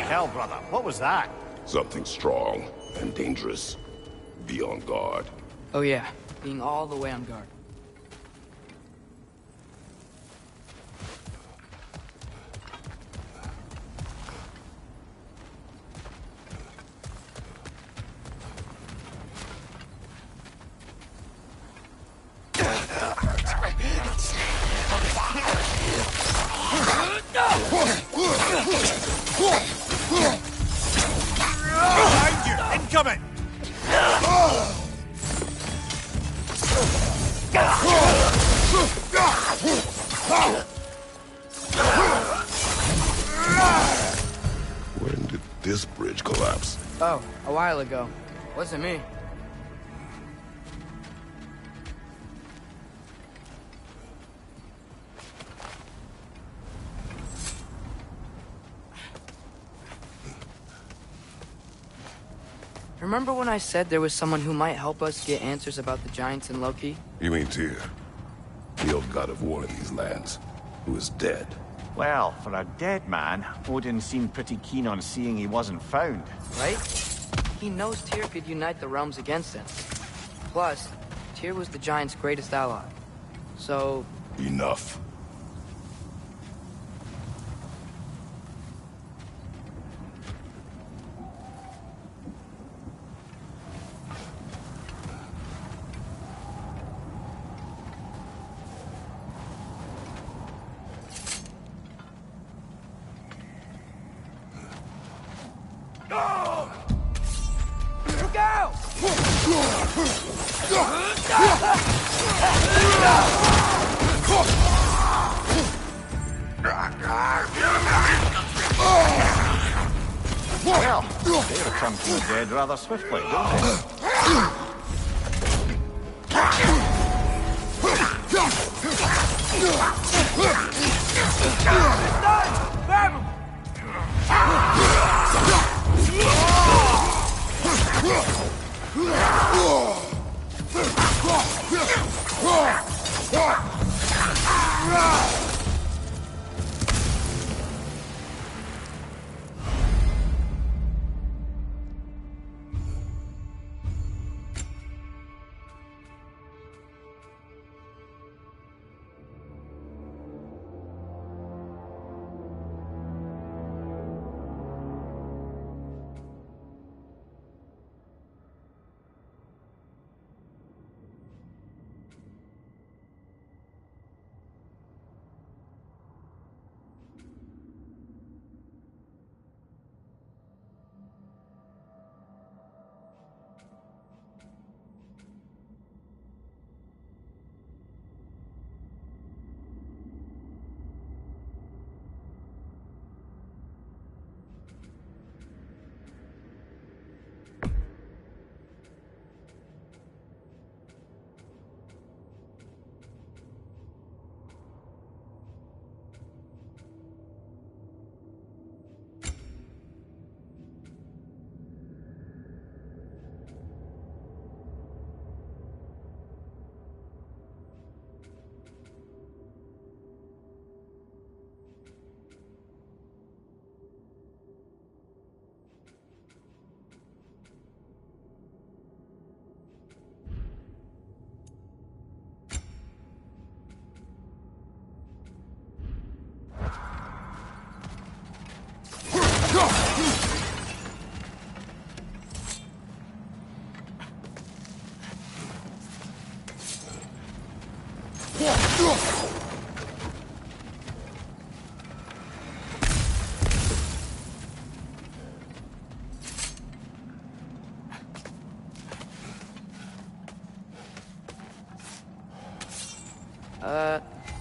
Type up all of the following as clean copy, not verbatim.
hell, brother. What was that? Something strong and dangerous. Be on guard. Oh yeah, being all the way on guard. Behind you! Incoming! When did this bridge collapse? Oh, a while ago. Wasn't me. Remember when I said there was someone who might help us get answers about the giants in Loki? You mean Tyr? The old god of war in these lands, who is dead. Well, for a dead man, Odin seemed pretty keen on seeing he wasn't found. Right? He knows Tyr could unite the realms against him. Plus, Tyr was the giant's greatest ally. So... Enough. Look out! Well, they return from the dead rather swiftly, don't they? Grab him!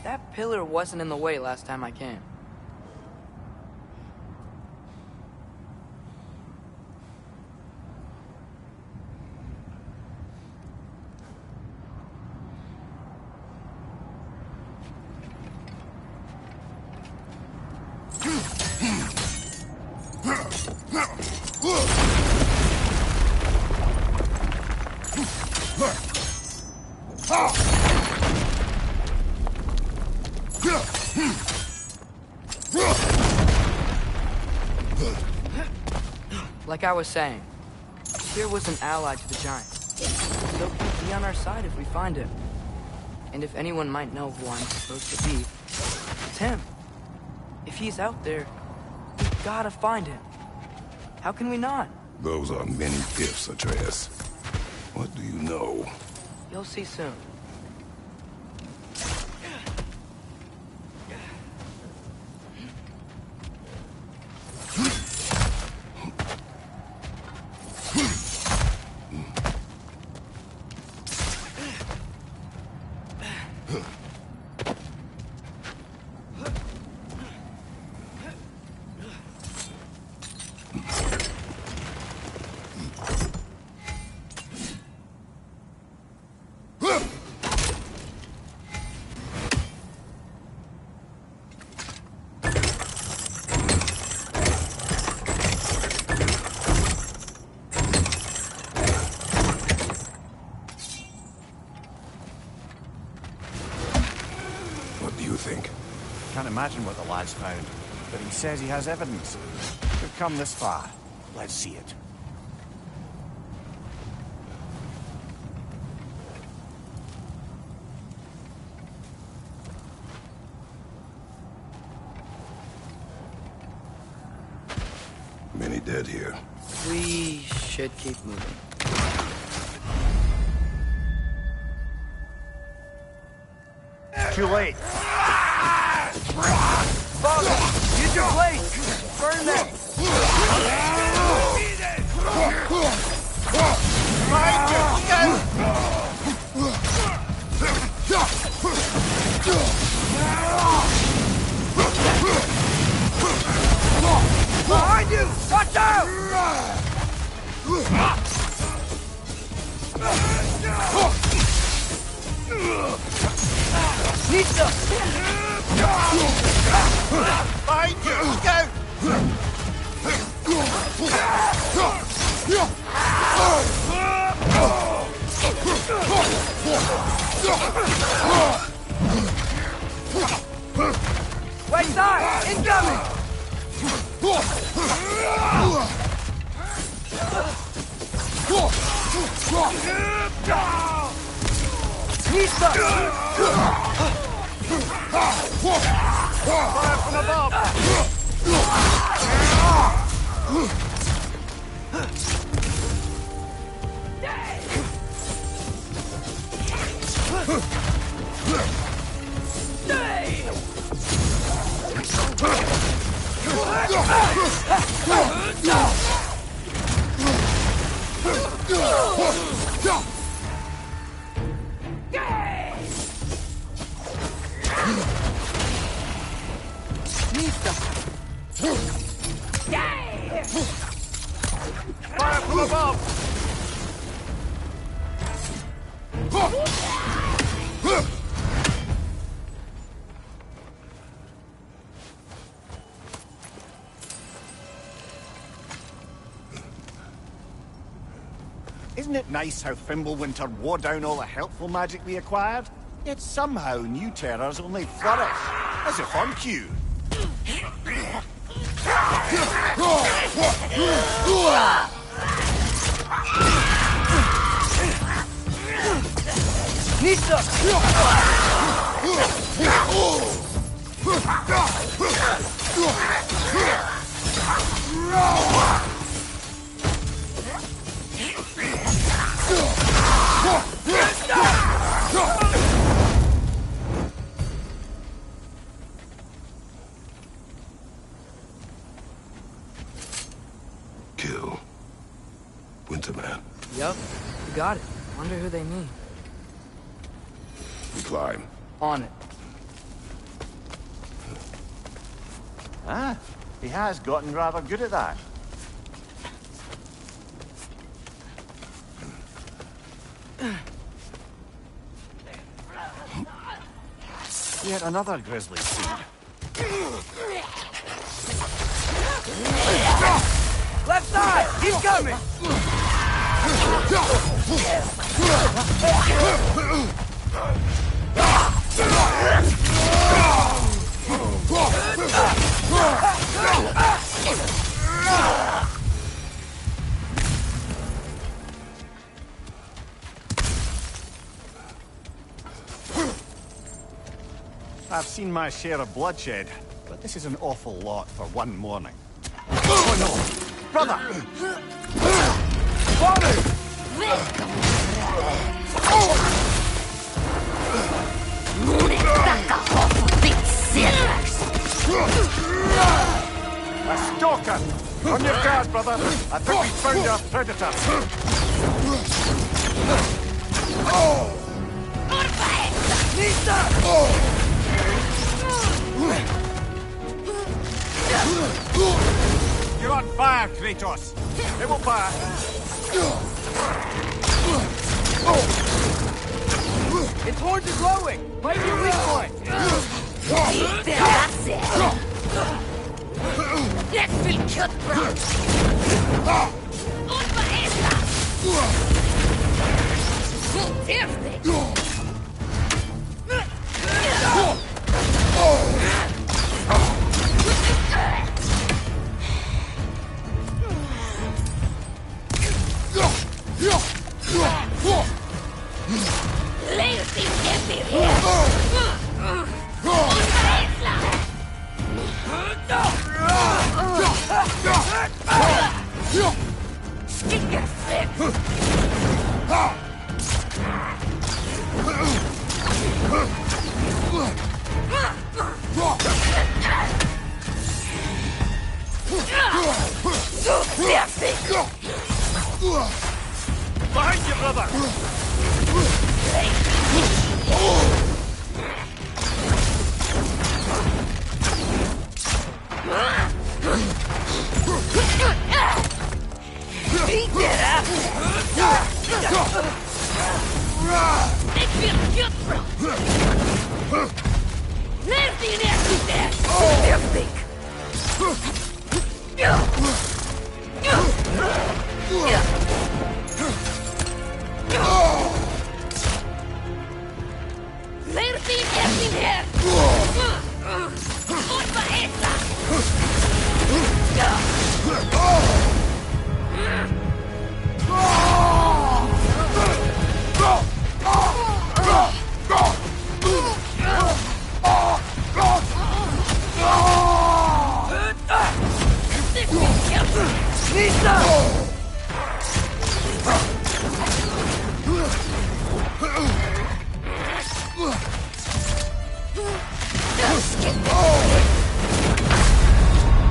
That pillar wasn't in the way last time I came. Like I was saying, Tyr was an ally to the Giants. So he'd be on our side if we find him. And if anyone might know who I'm supposed to be, it's him. If he's out there, we gotta find him. How can we not? Those are many ifs, Atreus. What do you know? You'll see soon. Can't imagine what the lad's found, but he says he has evidence. We've come this far. Let's see it. Many dead here. We should keep moving. Too late. Father, use your blade! Burn them! Behind you! Watch out! Nista! Behind you! Go! Right side! Incoming! Nista! Fire from above! Fire from above! Isn't it nice how Fimbulwinter wore down all the helpful magic we acquired? Yet somehow new terrors only flourish, as if on cue. Nista! Kill. Winterman. Yup, you got it. Wonder who they mean. We climb. On it. Ah, he has gotten rather good at that. Yet another grisly scene. Left side! He's coming! I've seen my share of bloodshed, but this is an awful lot for one morning. Oh no! Brother! A stalker! On your guard, brother! I think we found our predator! You're on fire, Kratos! It will pass! Its horns are glowing! Might be a weak point! Jetzt will Kjöttbrot! Und Maestra! Perfekt! Leert ihn endlich her! Und Maestra! Stickerfett! So perfekt! Behind you, brother! Beat it up! Ik wil Kjöttbrot! Leert ihn endlich der! Perfekt! Leert ihn endlich her! Und Maestra!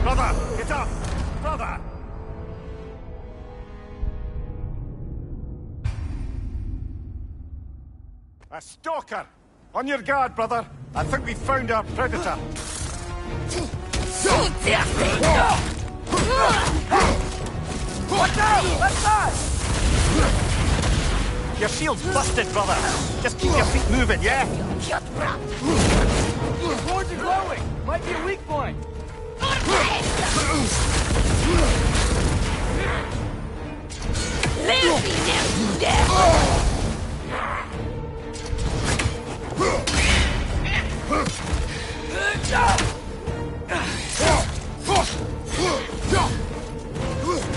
Brother, get up! Brother! A stalker! On your guard, brother! I think we found our predator! So perfekt! Watch out! Left side! Your shield's busted, brother! Just keep your feet moving, yeah? Kjöttbrot! Its horns are glowing! Might be a weak point! Und Maestra! Leert ihn endlich der!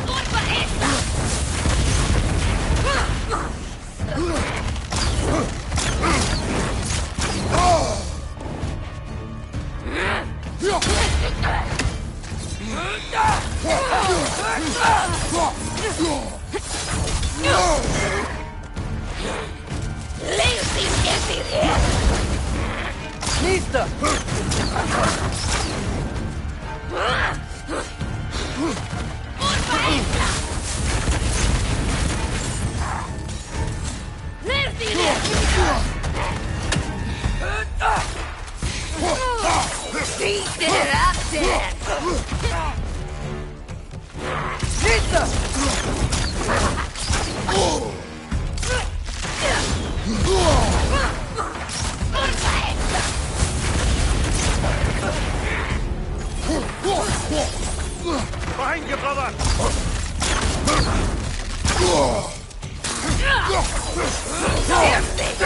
Und Maestra! Leert ihn endlich her! Nächster! Und Maestra! Leert ihn endlich her! Beat it up then! Nächster! Und Maestra! Behind you, brother! Perfekt!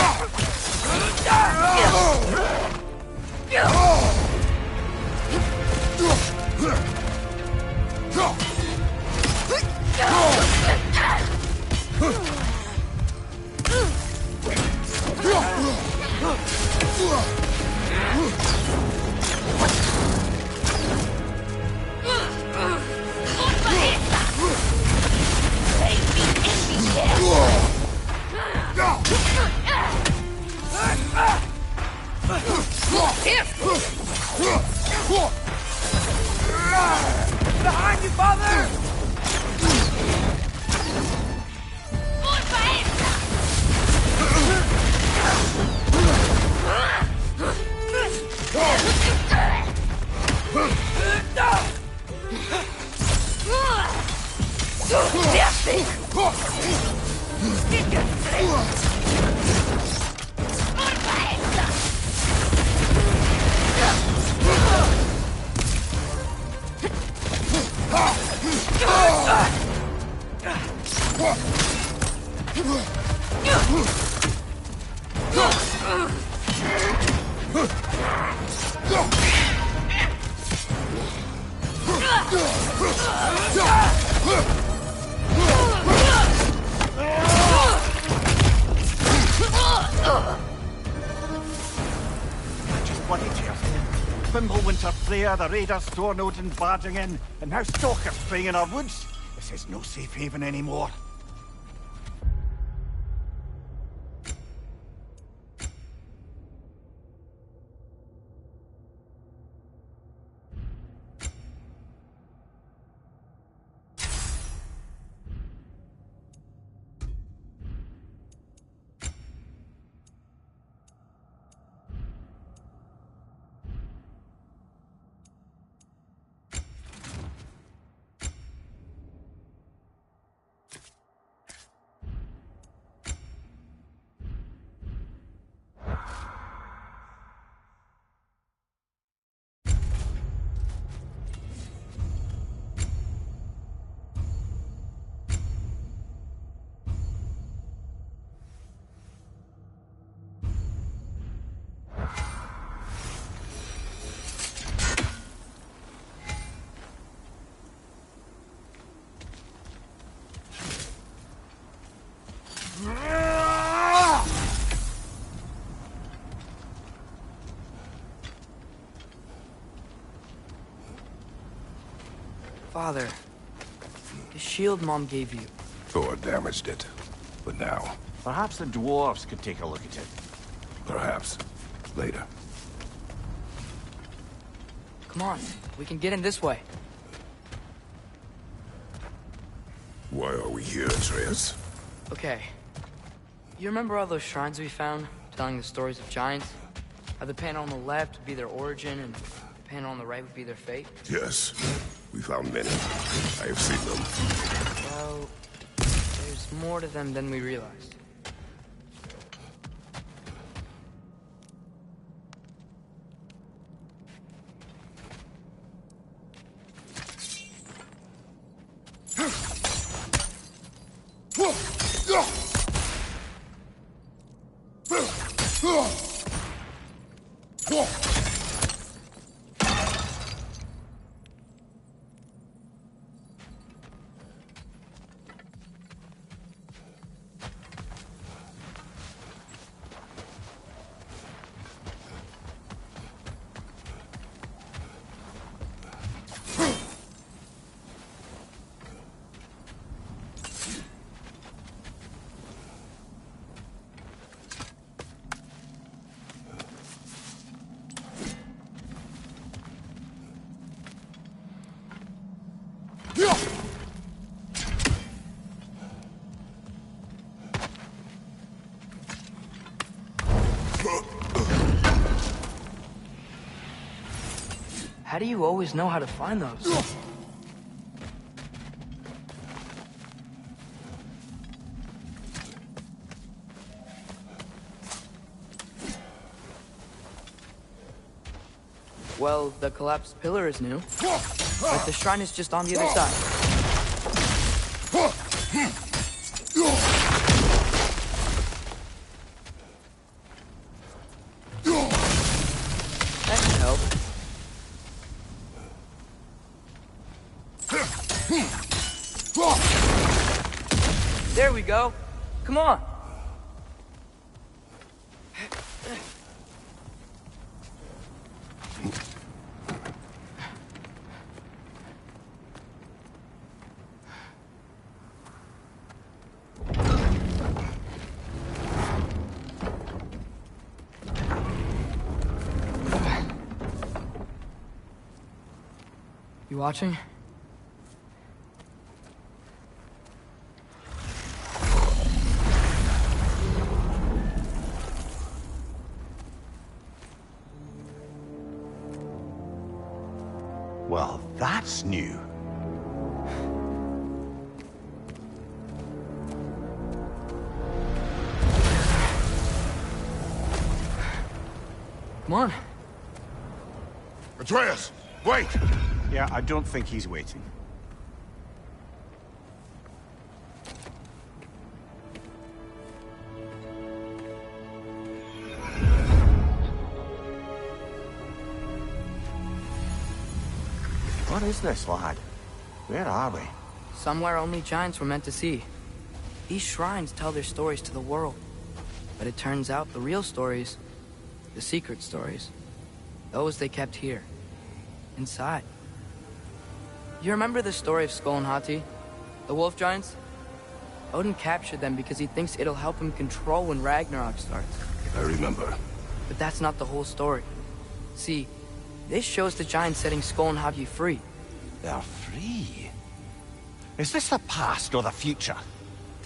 Behind you, father! Just bloody tears. Fimbulwinter Freya, the raiders, Stornodin barging in, and now stalkers spraying in our woods. This is no safe haven anymore. Father, the shield Mom gave you. Thor damaged it. But now, Perhaps the dwarves could take a look at it. perhaps, later. Come on, we can get in this way. Why are we here, Atreus? Okay. You remember all those shrines we found, telling the stories of giants? How the panel on the left would be their origin, and the panel on the right would be their fate? Yes, we found many. I have seen them. Well, there's more to them than we realized. How do you always know how to find those? Well, the collapsed pillar is new, but the shrine is just on the other side. That should help. There we go. Come on. You watching? Well, that's new. Come on. Atreus, wait! Yeah, I don't think he's waiting. What is this, lad? Where are we? Somewhere only giants were meant to see. These shrines tell their stories to the world. But it turns out the real stories, the secret stories, those they kept here, inside. You remember the story of Skull and Hati? The wolf giants? Odin captured them because he thinks it'll help him control when Ragnarok starts. I remember. But that's not the whole story. See, this shows the giants setting Skull and Hati free. They're free. Is this the past or the future?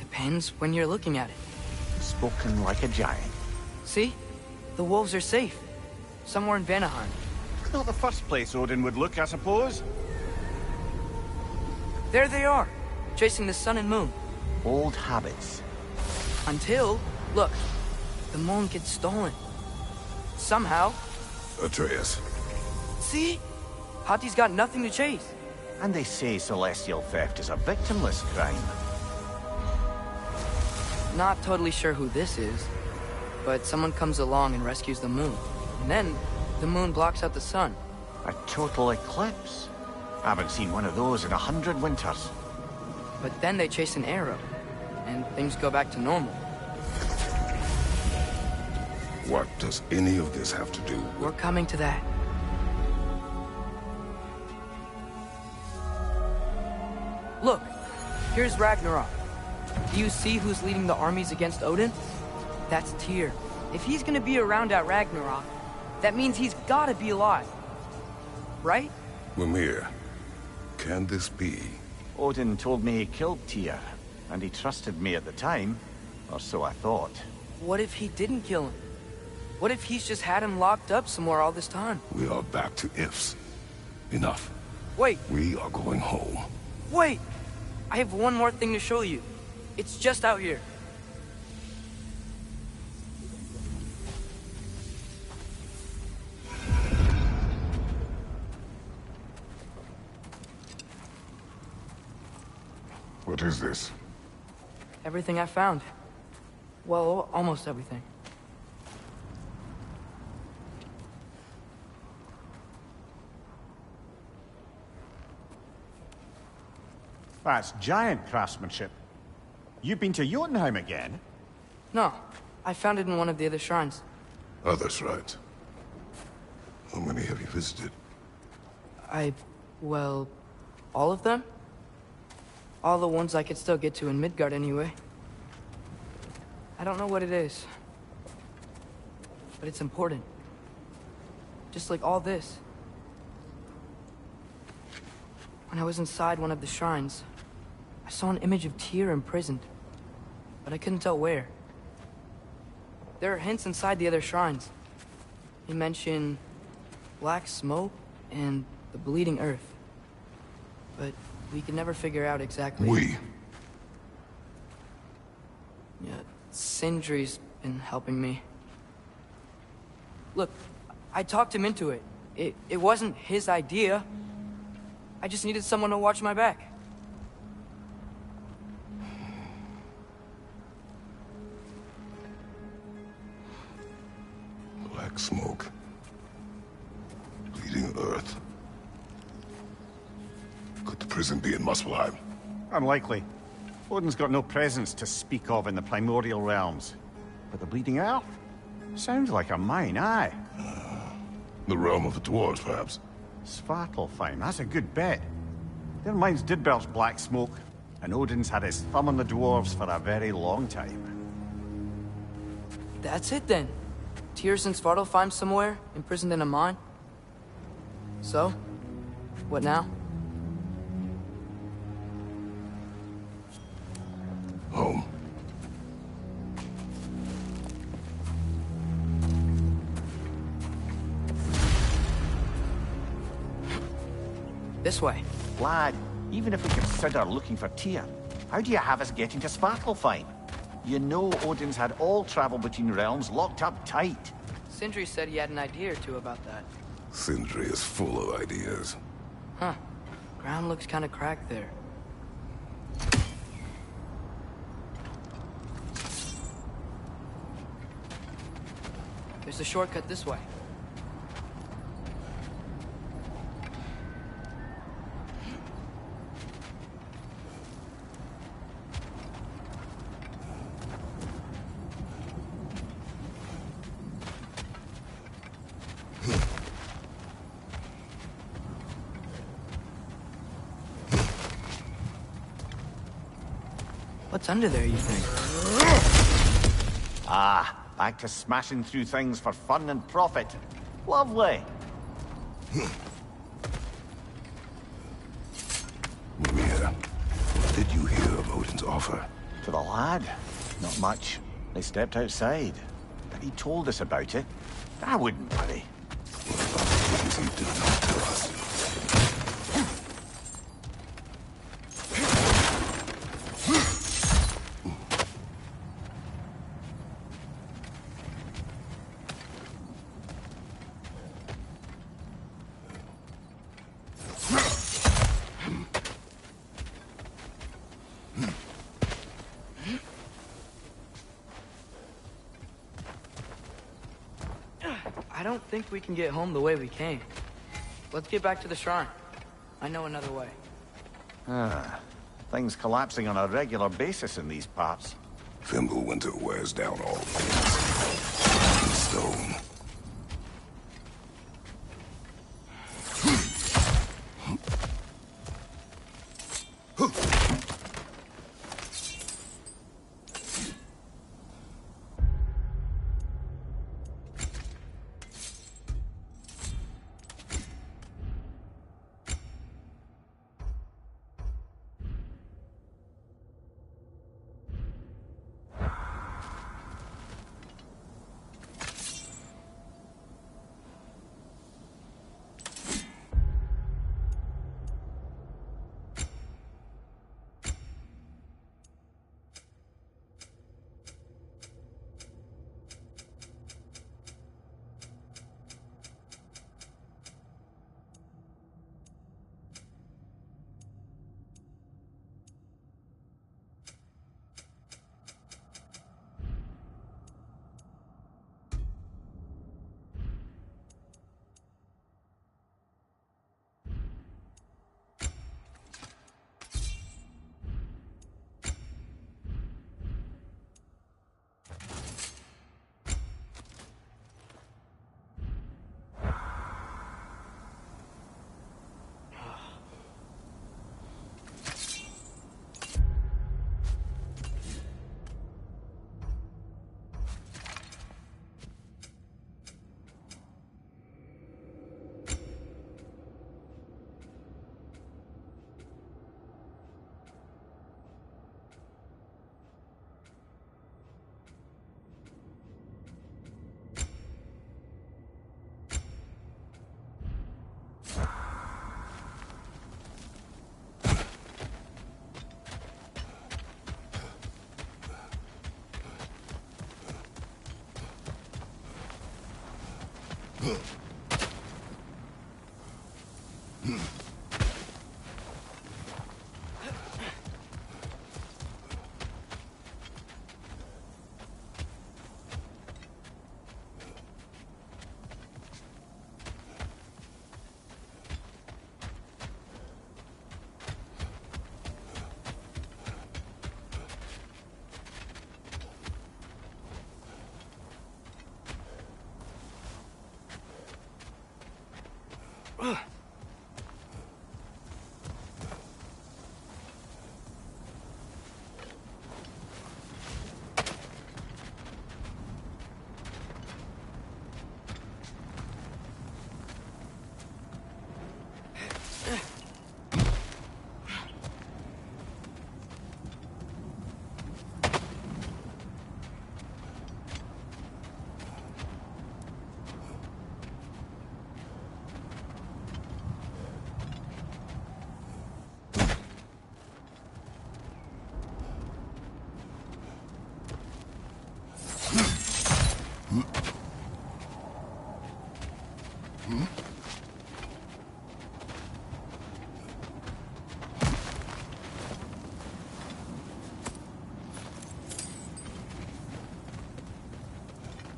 Depends when you're looking at it. Spoken like a giant. See? The wolves are safe. Somewhere in Vanaheim. Not the first place Odin would look, I suppose. There they are, chasing the sun and moon. Old habits. Until, look, the moon gets stolen. Somehow. Atreus. See? Hati's got nothing to chase. And they say celestial theft is a victimless crime. Not totally sure who this is, but someone comes along and rescues the moon. And then, the moon blocks out the sun. A total eclipse. I haven't seen one of those in 100 winters. But then they chase an arrow, and things go back to normal. What does any of this have to do with... We're coming to that. Look, here's Ragnarok. Do you see who's leading the armies against Odin? That's Tyr. If he's gonna be around at Ragnarok, that means he's gotta be alive. Right? Mimir, can this be? Odin told me he killed Tyr, and he trusted me at the time, or so I thought. What if he didn't kill him? What if he's just had him locked up somewhere all this time? We are back to ifs. Enough. Wait, We are going home. wait! I have one more thing to show you. It's just out here. What is this? Everything I found. Well, almost everything. That's giant craftsmanship. You've been to Jotunheim again? No, I found it in one of the other shrines. Other shrines. How many have you visited? Well, all of them? All the ones I could still get to in Midgard anyway. I don't know what it is. But it's important. Just like all this. When I was inside one of the shrines, I saw an image of Tyr imprisoned. But I couldn't tell where. There are hints inside the other shrines. He mentioned black smoke and the bleeding earth. But we could never figure out exactly... We. Yeah, Sindri's been helping me. Look, I talked him into it. It wasn't his idea. I just needed someone to watch my back. Black smoke. Bleeding earth. Could the prison be in Muspelheim? Unlikely. Odin's got no presence to speak of in the primordial realms. But the Bleeding Earth? Sounds like a mine, aye. The realm of the dwarves, perhaps. Svartalfheim, that's a good bet. Their mines did belch black smoke, and Odin's had his thumb on the dwarves for a very long time. That's it then. Tyr's in Svartalfheim somewhere, imprisoned in a mine. So, what now? This way. Lad, even if we consider looking for Tyr, how do you have us getting to Svartalfheim? You know Odin's had all travel between realms locked up tight. Sindri said he had an idea or two about that. Sindri is full of ideas. Huh. Ground looks kind of cracked there. There's a shortcut this way. What's under there, you think? Ah, back to smashing through things for fun and profit. Lovely. Mimir, what did you hear of Odin's offer? To the lad? Not much. They stepped outside. But he told us about it. I wouldn't worry. What about the things he did not tell us? I don't think we can get home the way we came. Let's get back to the shrine. I know another way. Ah, things collapsing on a regular basis in these parts. Fimbulwinter wears down all things. Stone.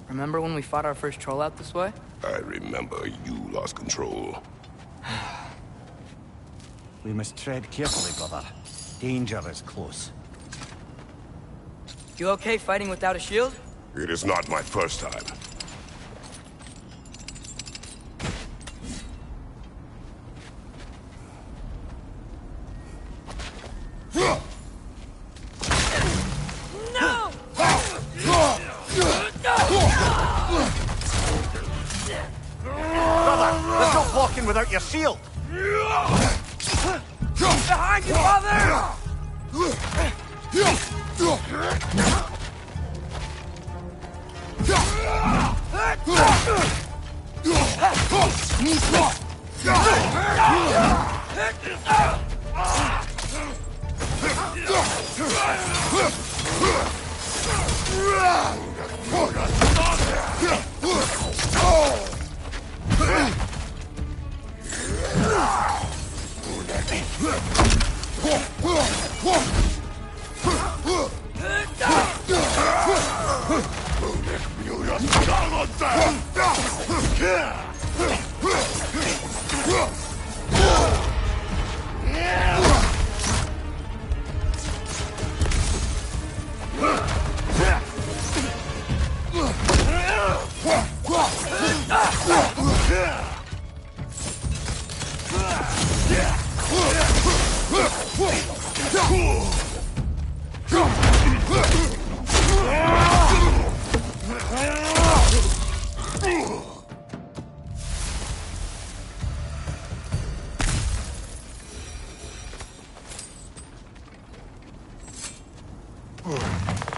Remember when we fought our first troll out this way? I remember you lost control. We must tread carefully, brother. Danger is close. You okay fighting without a shield? It is not my first time. No! Brother, there's no walking without your shield! Behind you, father!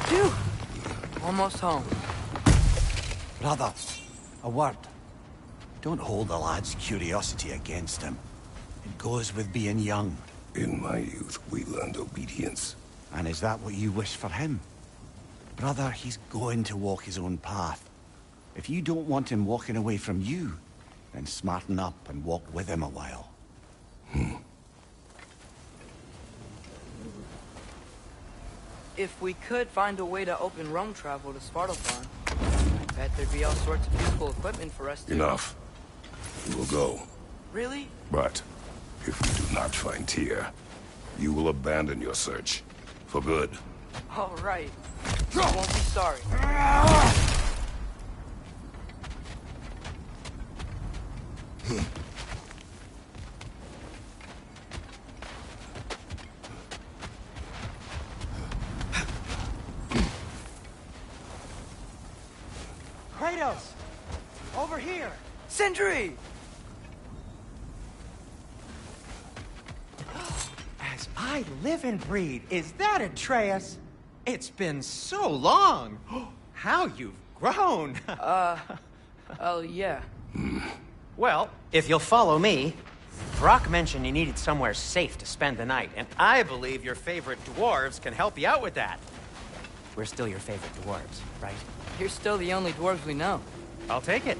Phew. Almost home. Brother, a word. Don't hold the lad's curiosity against him. It goes with being young. In my youth, we learned obedience. And is that what you wish for him? Brother, he's going to walk his own path. If you don't want him walking away from you, then smarten up and walk with him a while. If we could find a way to open roam travel to Svartalfheim, I bet there'd be all sorts of useful equipment for us to... Enough. We will go. Really? But if we do not find Tyr, you will abandon your search. For good. All right. You won't be sorry. Kratos! Over here! Sindri! As I live and breathe, is that Atreus? It's been so long! How you've grown! Oh, yeah. Well, if you'll follow me, Brock mentioned you needed somewhere safe to spend the night, and I believe your favorite dwarves can help you out with that. We're still your favorite dwarves, right? You're still the only dwarves we know. I'll take it.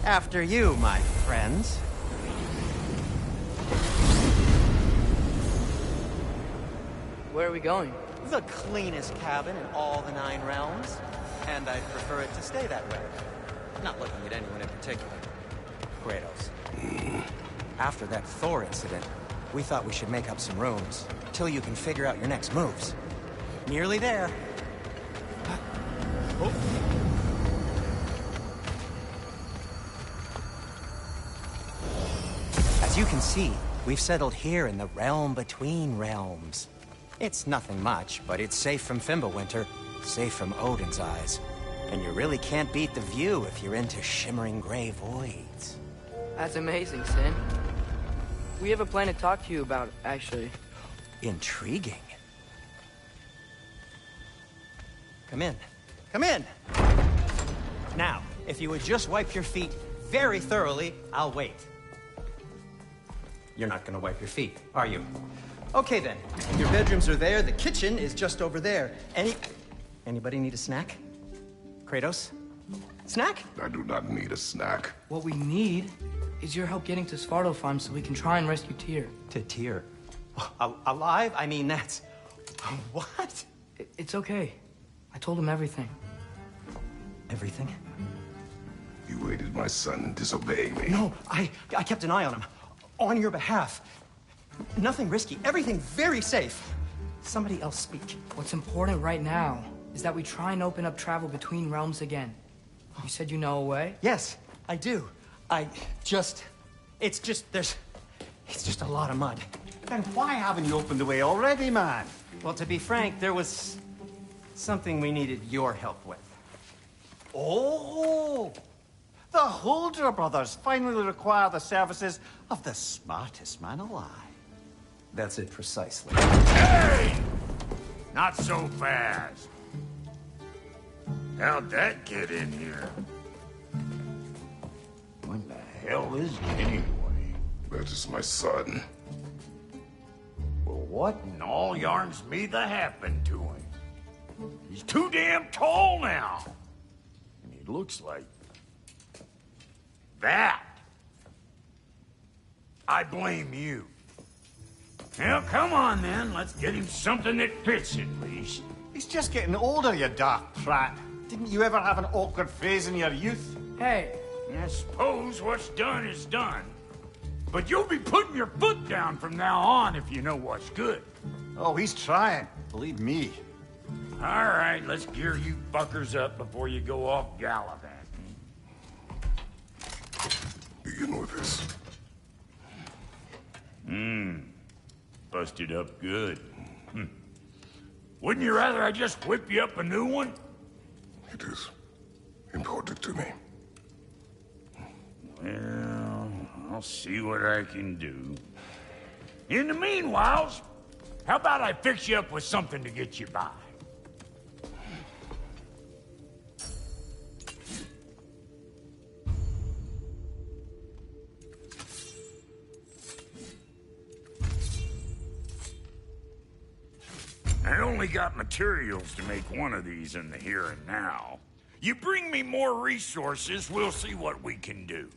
After you, my friends. Where are we going? The cleanest cabin in all the 9 realms. And I'd prefer it to stay that way. Not looking at anyone in particular. Kratos. After that Thor incident, we thought we should make up some rooms, till you can figure out your next moves. Nearly there. Oh. As you can see, we've settled here in the realm between realms. It's nothing much, but it's safe from Fimbulwinter, safe from Odin's eyes. And you really can't beat the view if you're into shimmering gray voids. That's amazing, Sin. We have a plan to talk to you about, actually. Intriguing. Come in. Come in! Now, if you would just wipe your feet very thoroughly, I'll wait. You're not gonna wipe your feet, are you? Okay then. Your bedrooms are there, the kitchen is just over there. Anybody need a snack? Kratos? Snack? I do not need a snack. What we need is your help getting to Svartalfheim so we can try and rescue Tyr. To Tyr. Alive? I mean, that's... What? It's okay. I told him everything. Everything? You aided my son in disobeying me. No, I kept an eye on him. On your behalf. Nothing risky. Everything very safe. Somebody else speak. What's important right now is that we try and open up travel between realms again. You said you know a way? Yes, I do. It's just a lot of mud. Then why haven't you opened the way already, man? Well, to be frank, there was something we needed your help with. Oh! The Holder brothers finally require the services of the smartest man alive. That's it precisely. Hey! Not so fast. How'd that get in here? What the hell is it anyway? That is my son. Well, what in all yarns me that happened to him? He's too damn tall now. And he looks like... that. I blame you. Well, come on then. Let's get him something that fits at least. He's just getting older, you dark prat. Didn't you ever have an awkward phase in your youth? Hey, I suppose what's done is done. But you'll be putting your foot down from now on if you know what's good. Oh, he's trying. Believe me. All right, let's gear you fuckers up before you go off gallivanting. Begin with this. Busted up good. Wouldn't you rather I just whip you up a new one? It is important to me. Well, I'll see what I can do. In the meanwhile, how about I fix you up with something to get you by? I only got materials to make one of these in the here and now. You bring me more resources, we'll see what we can do.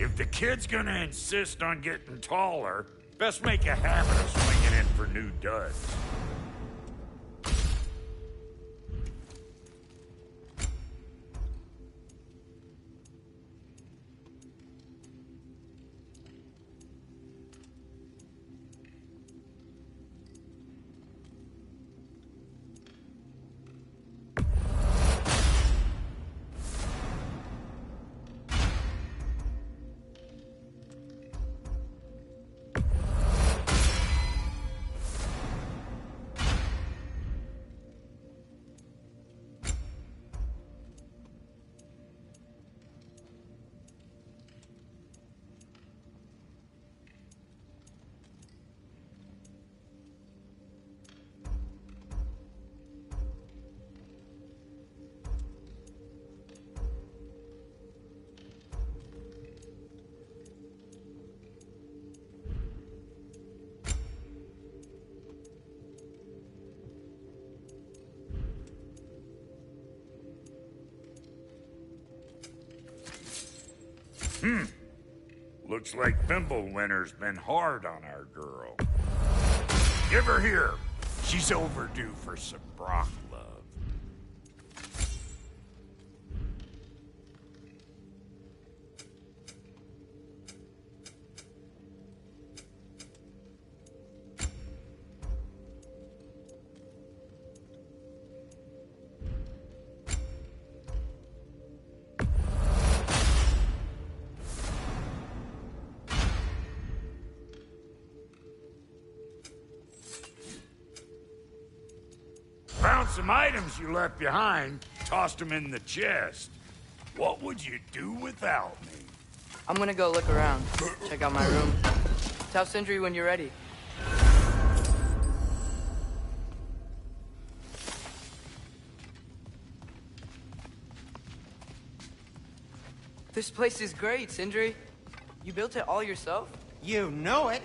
If the kid's gonna insist on getting taller, best make a habit of swinging in for new duds. Looks like Fimbulwinter's been hard on our girl. Give her here. She's overdue for some broth love. Found some items you left behind, tossed them in the chest. What would you do without me? I'm gonna go look around, check out my room. Tell Sindri when you're ready. This place is great, Sindri. You built it all yourself? You know it.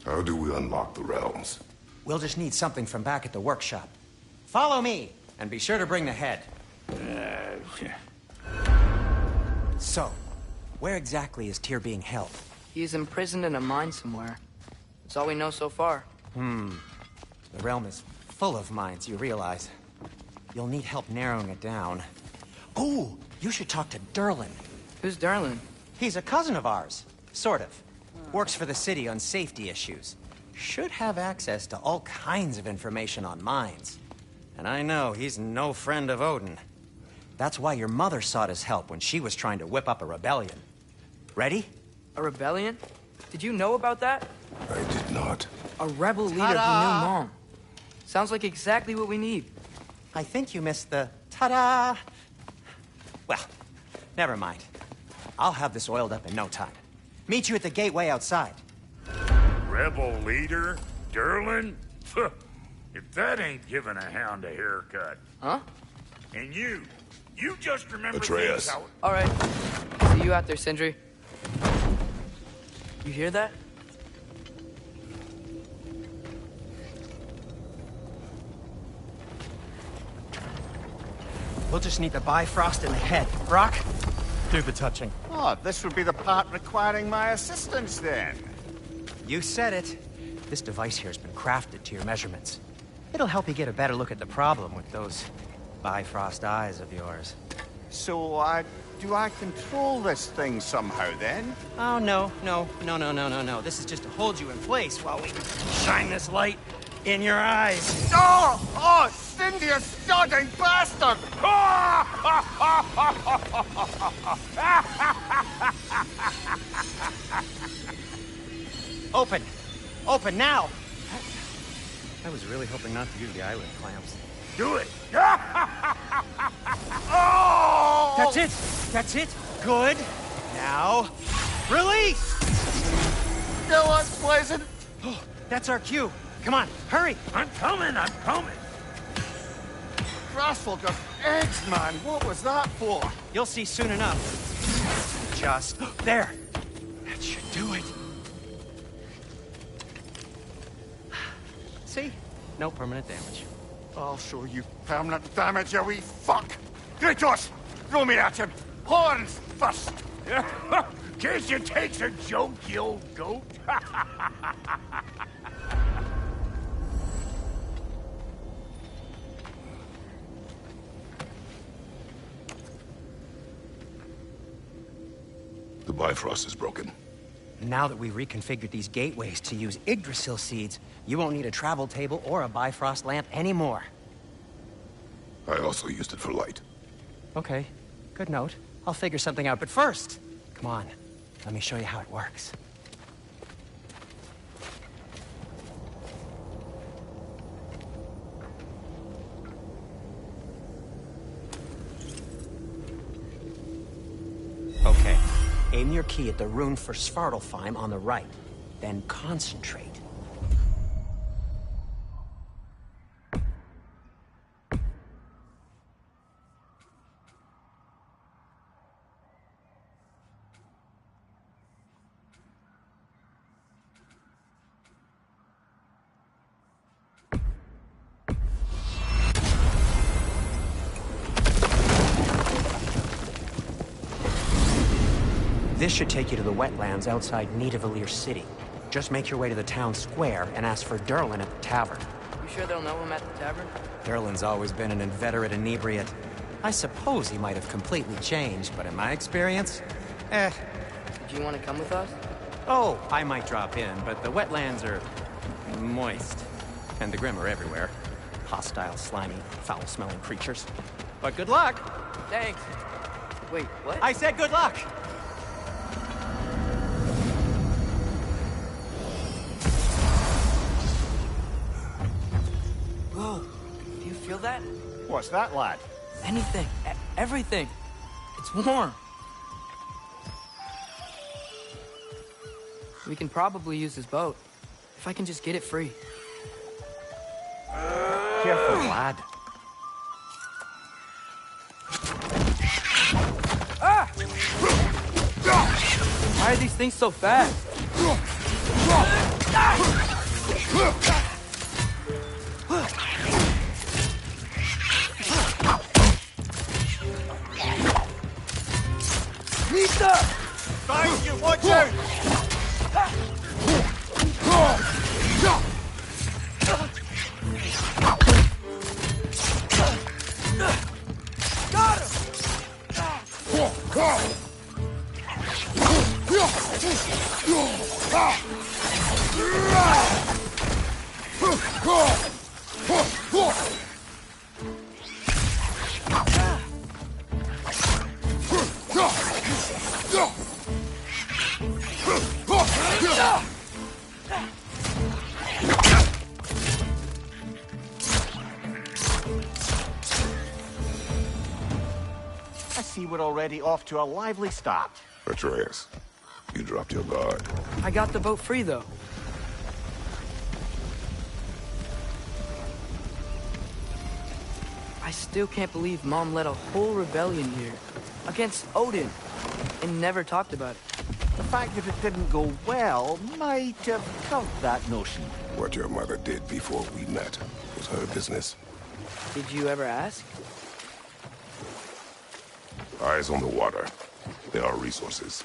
How do we unlock the realms? We'll just need something from back at the workshop. Follow me, and be sure to bring the head. So, where exactly is Tyr being held? He is imprisoned in a mine somewhere. That's all we know so far. The realm is full of mines, you realize. You'll need help narrowing it down. Oh, you should talk to Durlin. Who's Darlin? He's a cousin of ours, sort of. Works for the city on safety issues. Should have access to all kinds of information on mines. And I know he's no friend of Odin. That's why your mother sought his help when she was trying to whip up a rebellion. Ready? A rebellion? Did you know about that? I did not. A rebel leader who knew Mom. Sounds like exactly what we need. I think you missed the ta-da! Well, never mind. I'll have this oiled up in no time. Meet you at the gateway outside. Rebel leader? Durlin? If that ain't giving a hound a haircut. Huh? And you just remember Atreus. things how... All right. See you out there, Sindri. You hear that? We'll just need the Bifrost in the head. Brock, do the touching. Oh, this would be the part requiring my assistance then. You said it. This device here has been crafted to your measurements. It'll help you get a better look at the problem with those Bifrost eyes of yours. So, do I control this thing somehow then? Oh, no. This is just to hold you in place while we shine this light in your eyes. Oh, Cindy, you sodding bastard! Open! Open now! I was really hoping not to use the eyelid clamps. Do it! Oh! That's it! That's it! Good! Now, release! Still unpleasant. Oh, that's our cue. Come on, hurry! I'm coming! Grassful just eggs, man. What was that for? You'll see soon enough. Just there. That should do it. See? No permanent damage. I'll show you permanent damage, you wee fuck! Kratos! Throw me at him! Horns first! Case you takes a joke, you old goat. The Bifrost is broken. Now that we've reconfigured these gateways to use Yggdrasil seeds, you won't need a travel table or a Bifrost lamp anymore. I also used it for light. Okay, good note. I'll figure something out, but first, come on, let me show you how it works. Okay, aim your key at the rune for Svartalfheim on the right, then concentrate. This should take you to the wetlands outside Nidavellir City. Just make your way to the town square and ask for Derlin at the tavern. You sure they'll know him at the tavern? Derlin's always been an inveterate inebriate. I suppose he might have completely changed, but in my experience, Do you want to come with us? Oh, I might drop in, but the wetlands are moist. And the Grim are everywhere. Hostile, slimy, foul-smelling creatures. But good luck! Thanks. Wait, what? I said good luck! Whoa, do you feel that? What's that, lad? Anything, everything. It's warm. We can probably use his boat, if I can just get it free. Careful, lad. Ah! Why are these things so fast? Nita! Thank you, watch out! Got him! I see we're already off to a lively start. Atreus, you dropped your guard. I got the boat free, though. I still can't believe Mom led a whole rebellion here. Against Odin. And never talked about it. The fact that it didn't go well might have killed that notion. What your mother did before we met was her business. Did you ever ask? Eyes on the water. There are resources.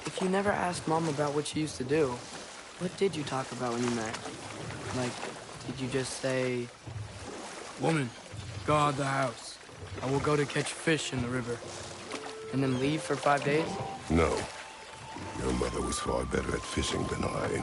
If you never asked Mom about what she used to do, what did you talk about when you met? Like, did you just say... Woman, guard the house. I will go to catch fish in the river. And then leave for 5 days? No. Your mother was far better at fishing than I.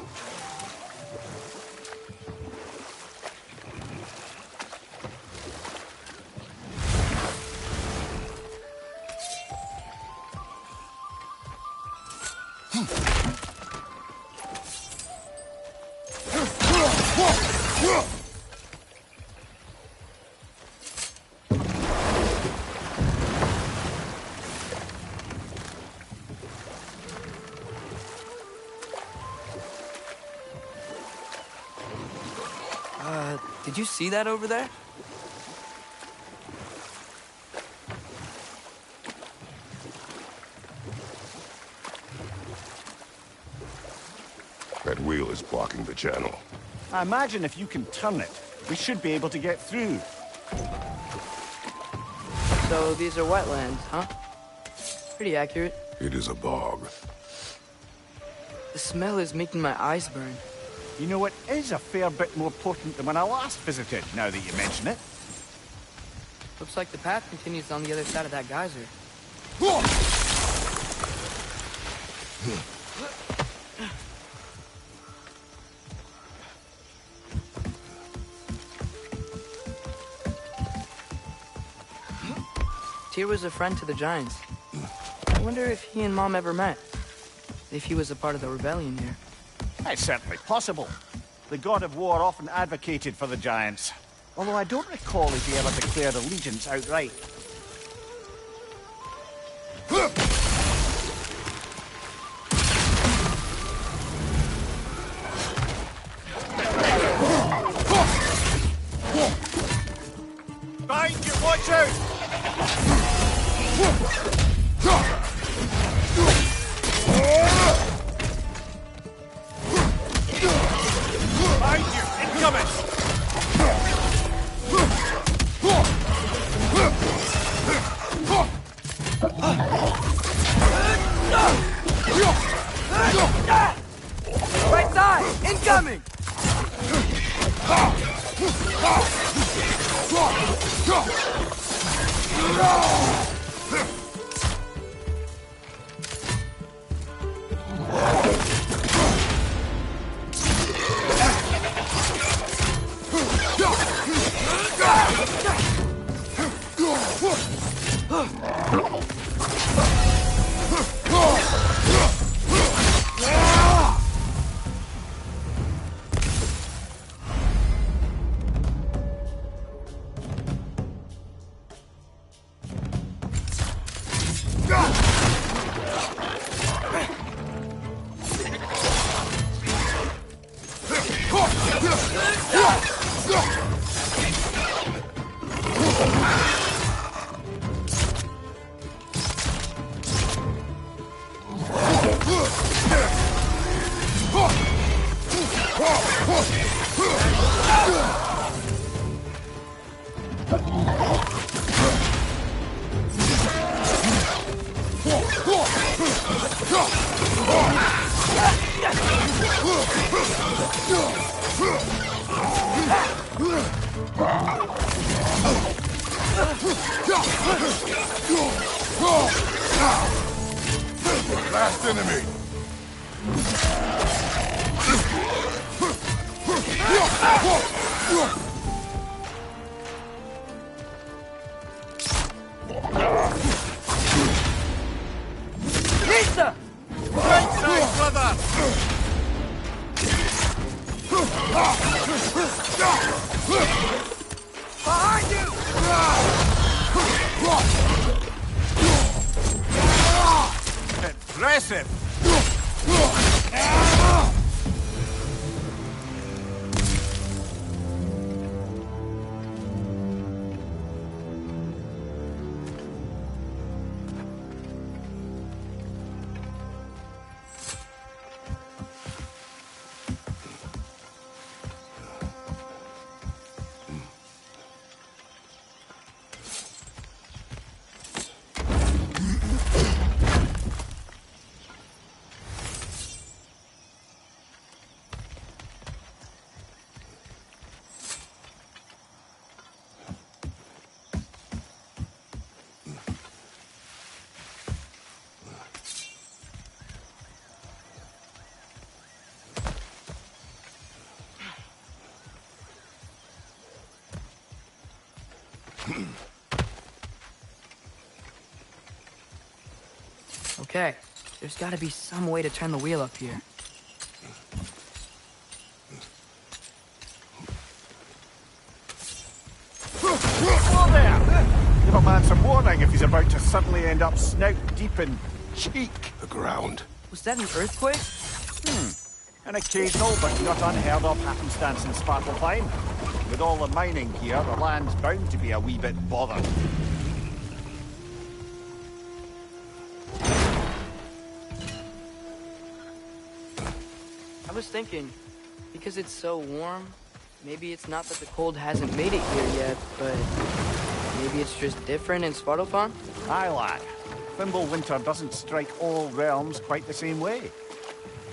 Did you see that over there? That wheel is blocking the channel. I imagine if you can turn it, we should be able to get through. So these are wetlands, huh? Pretty accurate. It is a bog. The smell is making my eyes burn. You know, it is a fair bit more potent than when I last visited, now that you mention it. Looks like the path continues on the other side of that geyser. Tyr was a friend to the Giants. I wonder if he and Mom ever met. If he was a part of the rebellion here. It's certainly possible. The god of war often advocated for the Giants. Although I don't recall if he ever declared allegiance outright. Behind you, watch out! Behind you, incoming! Right side! Incoming! Last enemy! Pizza! Right side, brother! Behind you! Impressive! Okay, there's gotta be some way to turn the wheel up here. Whoa there! Give a man some warning if he's about to suddenly end up snout deep in cheek. The ground. Was that an earthquake? An occasional but not unheard of happenstance in Svartalfheim. With all the mining here, the land's bound to be a wee bit bothered. I was thinking, because it's so warm, maybe it's not that the cold hasn't made it here yet, but maybe it's just different in Svartalfheim? Aye, lad. Thimble winter doesn't strike all realms quite the same way.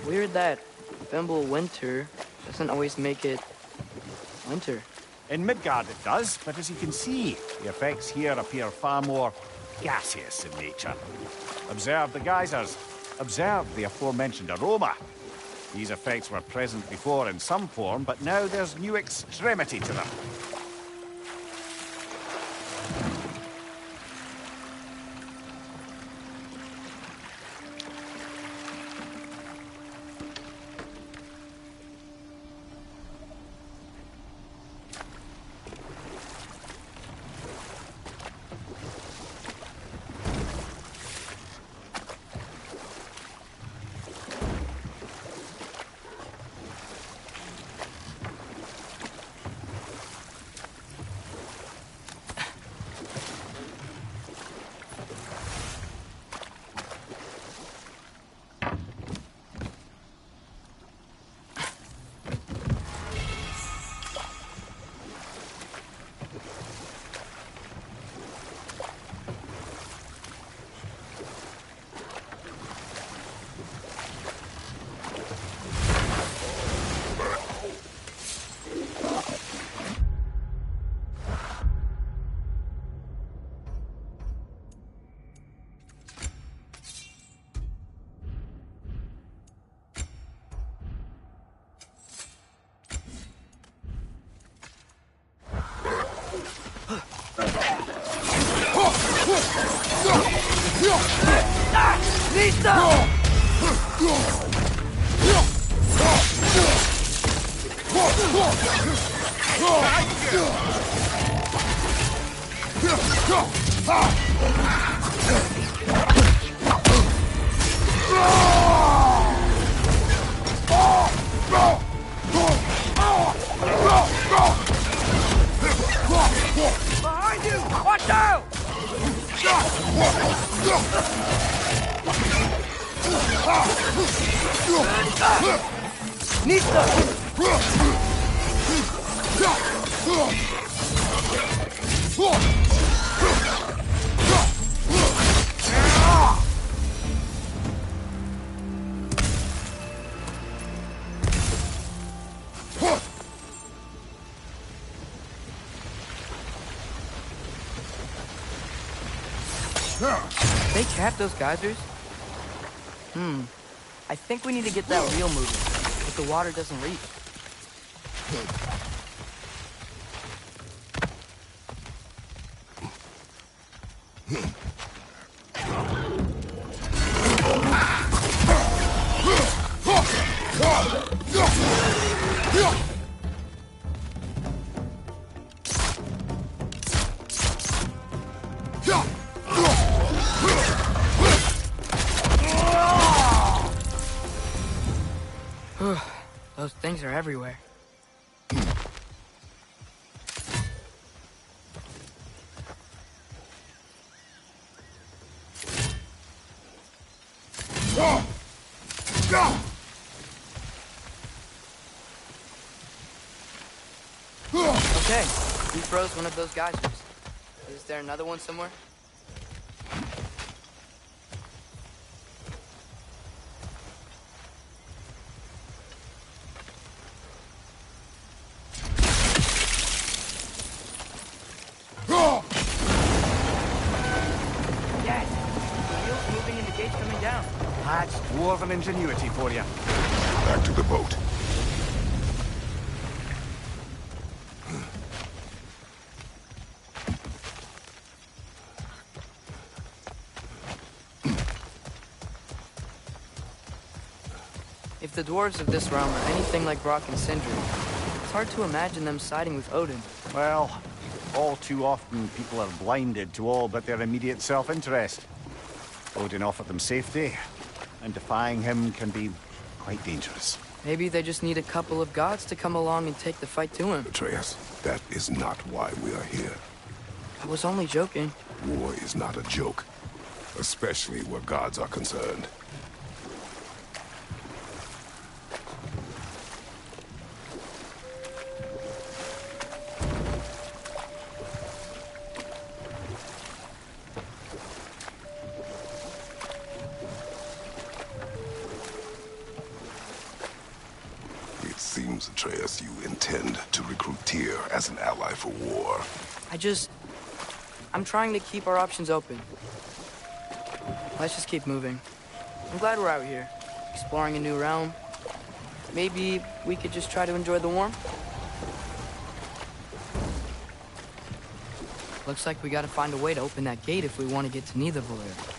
Weird that Thimble winter doesn't always make it winter. In Midgard it does, but as you can see, the effects here appear far more gaseous in nature. Observe the geysers. Observe the aforementioned aroma. These effects were present before in some form, but now there's new extremity to them. Behind you! Watch out! They cap those geysers? I think we need to get that reel moving, but the water doesn't reach. Those things are everywhere. Okay, we froze one of those geysers. Is there another one somewhere? Yes! The wheel's moving and the gate's coming down. That's dwarven ingenuity for you. Back to the boat. If the dwarves of this realm are anything like Brock and Sindri, it's hard to imagine them siding with Odin. Well, all too often people are blinded to all but their immediate self-interest. Odin offered them safety, and defying him can be quite dangerous. Maybe they just need a couple of gods to come along and take the fight to him. Atreus, that is not why we are here. I was only joking. War is not a joke, especially where gods are concerned. It seems, Atreus, you intend to recruit Tyr as an ally for war. I'm trying to keep our options open. Let's just keep moving. I'm glad we're out here, exploring a new realm. Maybe we could just try to enjoy the warmth? Looks like we gotta find a way to open that gate if we want to get to Nidavellir.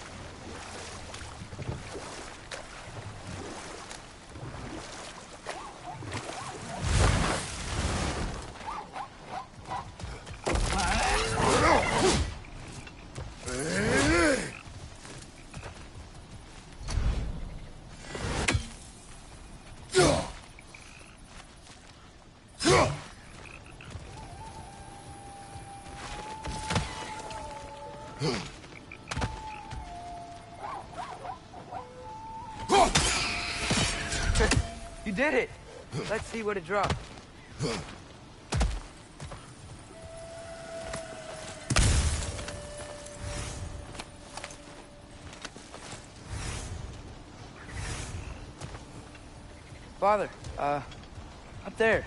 You did it! Let's see what it dropped. Father, up there.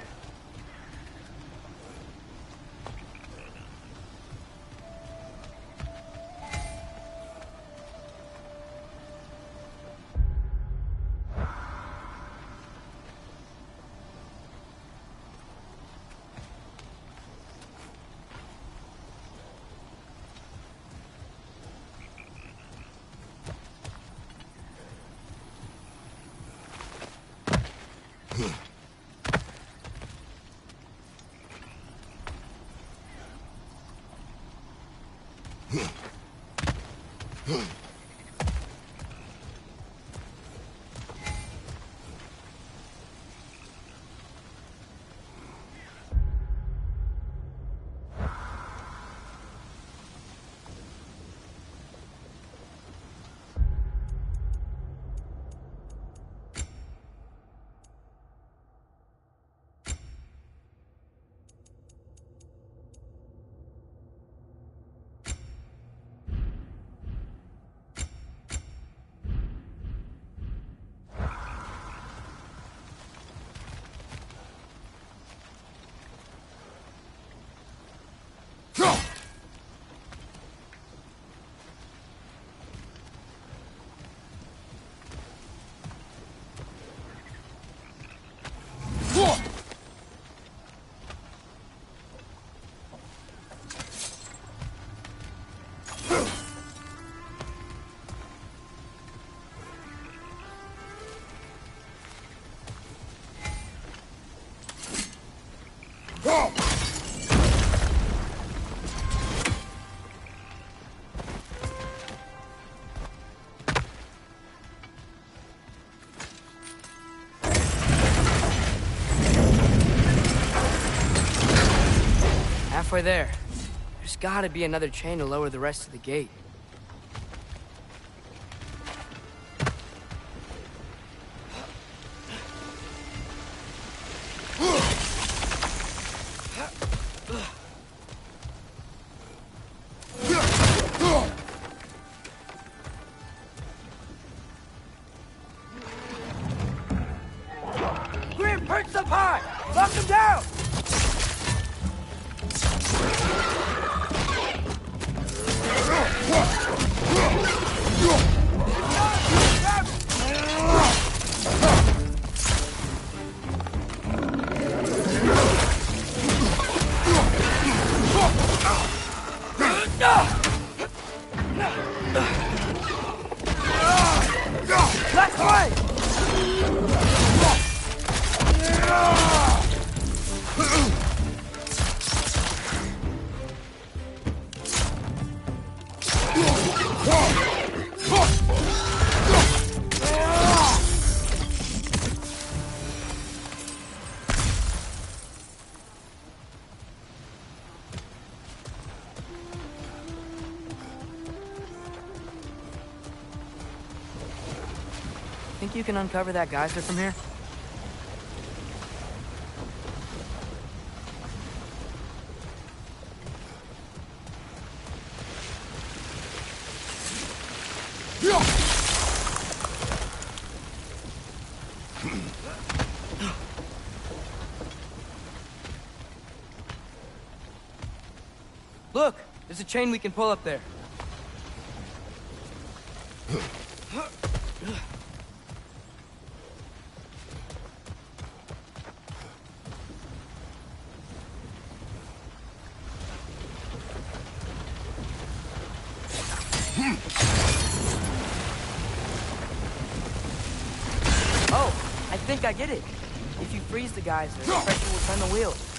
Halfway there. There's gotta be another chain to lower the rest of the gate. Grim, perch up high! Lock him down! Left way! Think you can uncover that geyser from here? Look! There's a chain we can pull up there. Oh, I think I get it. If you freeze the geyser, the pressure will turn the wheels.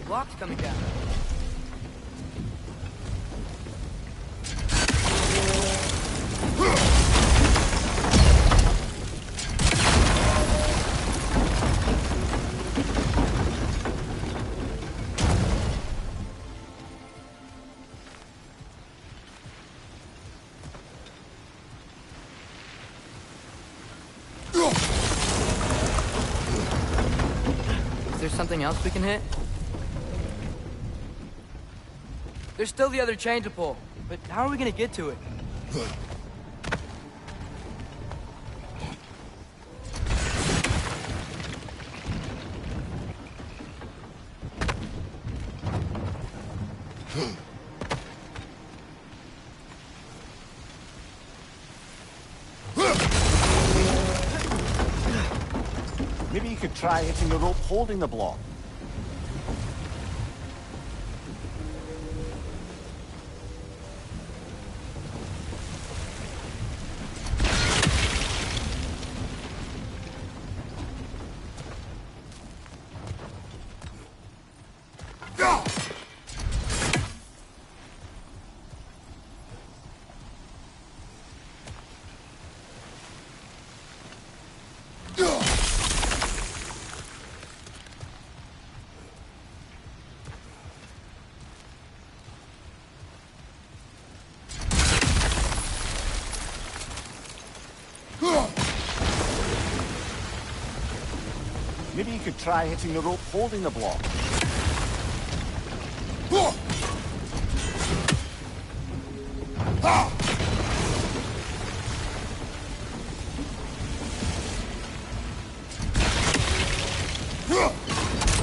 Block's coming down. something else we can hit? There's still the other chain to pull, but how are we gonna get to it? Maybe you could try hitting the rope holding the block. Maybe you could try hitting the rope holding the block.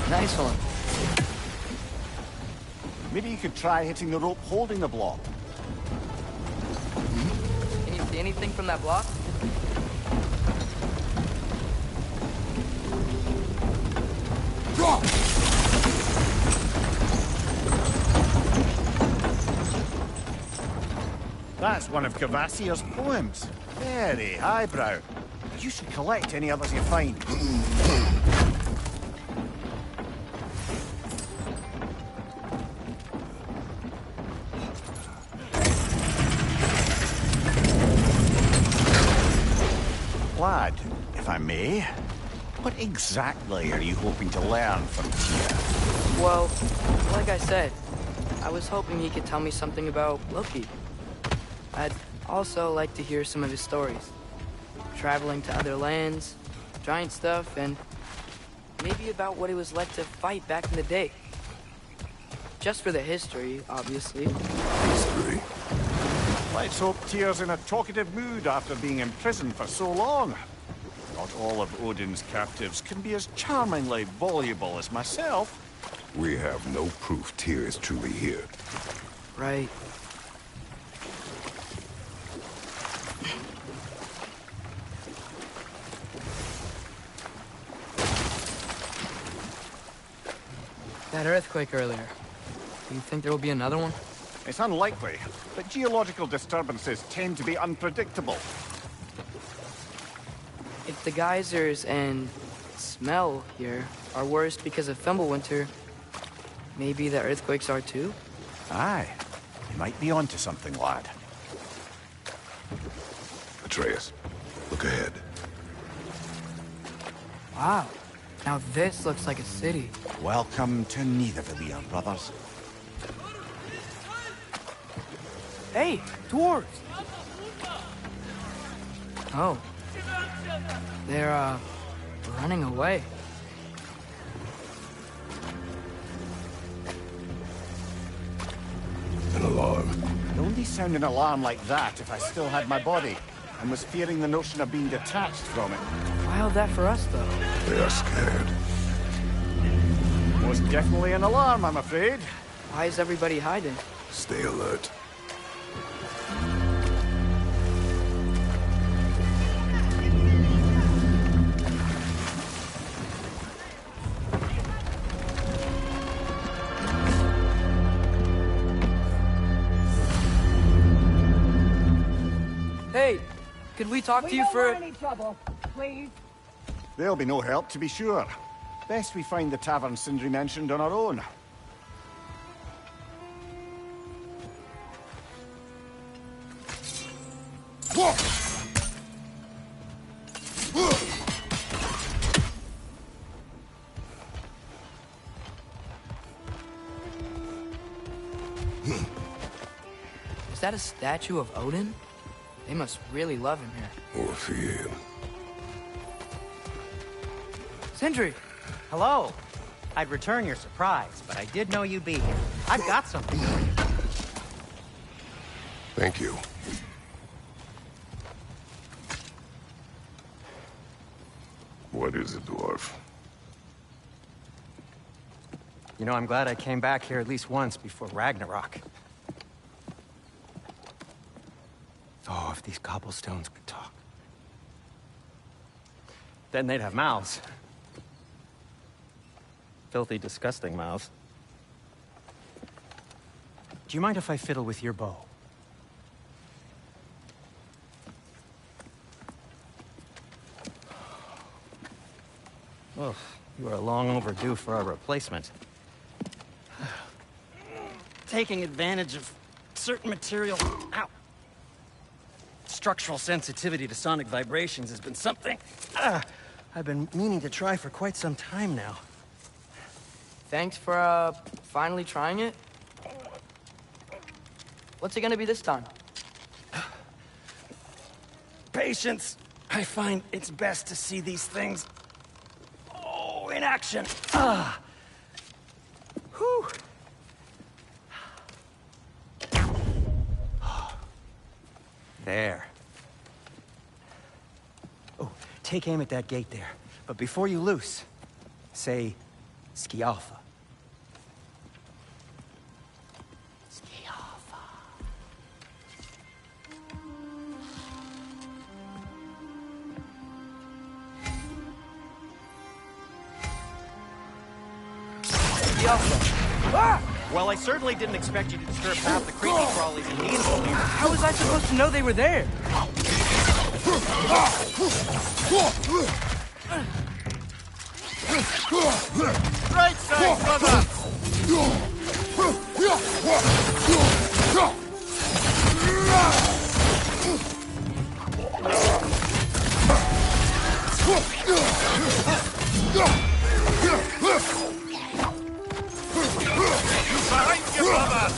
Nice one. Maybe you could try hitting the rope holding the block. Can you see anything from that block? That's one of Cavassier's poems. Very highbrow. You should collect any others you find. Lad, if I may, what exactly are you hoping to learn from Tyr? Well, like I said, I was hoping he could tell me something about Loki. I'd also like to hear some of his stories. Traveling to other lands, giant stuff, and maybe about what it was like to fight back in the day. Just for the history, obviously. History. Let's hope Tyr's in a talkative mood after being imprisoned for so long. Not all of Odin's captives can be as charmingly voluble as myself. We have no proof Tyr is truly here. Right. That earthquake earlier. Do you think there will be another one? It's unlikely, but geological disturbances tend to be unpredictable. If the geysers and smell here are worse because of Fimbulwinter, maybe the earthquakes are too? Aye, you might be onto something, lad. Atreus, look ahead. Wow. Now this looks like a city. Welcome to Nidavellir, brothers. Hey, dwarves! Oh. They're, running away. An alarm. I'd only sound an alarm like that if I still had my body, and was fearing the notion of being detached from it. Why all that for us, though? They are scared. Most definitely an alarm, I'm afraid. Why is everybody hiding? Stay alert. Hey, could we talk to you don't for... want any trouble, please. There'll be no help, to be sure. Best we find the tavern Sindri mentioned on our own. Is that a statue of Odin? They must really love him here. Or fear. Sindri! Hello. I'd return your surprise, but I did know you'd be here. I've got something for you. Thank you. What is it, dwarf? You know, I'm glad I came back here at least once before Ragnarok. Oh, if these cobblestones could talk. Then they'd have mouths. Filthy, disgusting mouths. Do you mind if I fiddle with your bow? Well, you are long overdue for a replacement. Taking advantage of certain material... Ow! Structural sensitivity to sonic vibrations has been something I've been meaning to try for quite some time now. Thanks for, finally trying it. What's it gonna be this time? Patience. I find it's best to see these things... in action. Whew. There. Oh, take aim at that gate there. But before you loose, say, Skialfa. Skialfa. Well, I certainly didn't expect you to disturb half the creepy crawlies in Needle. How was I supposed to know they were there? Right side, brother! Behind you, brother!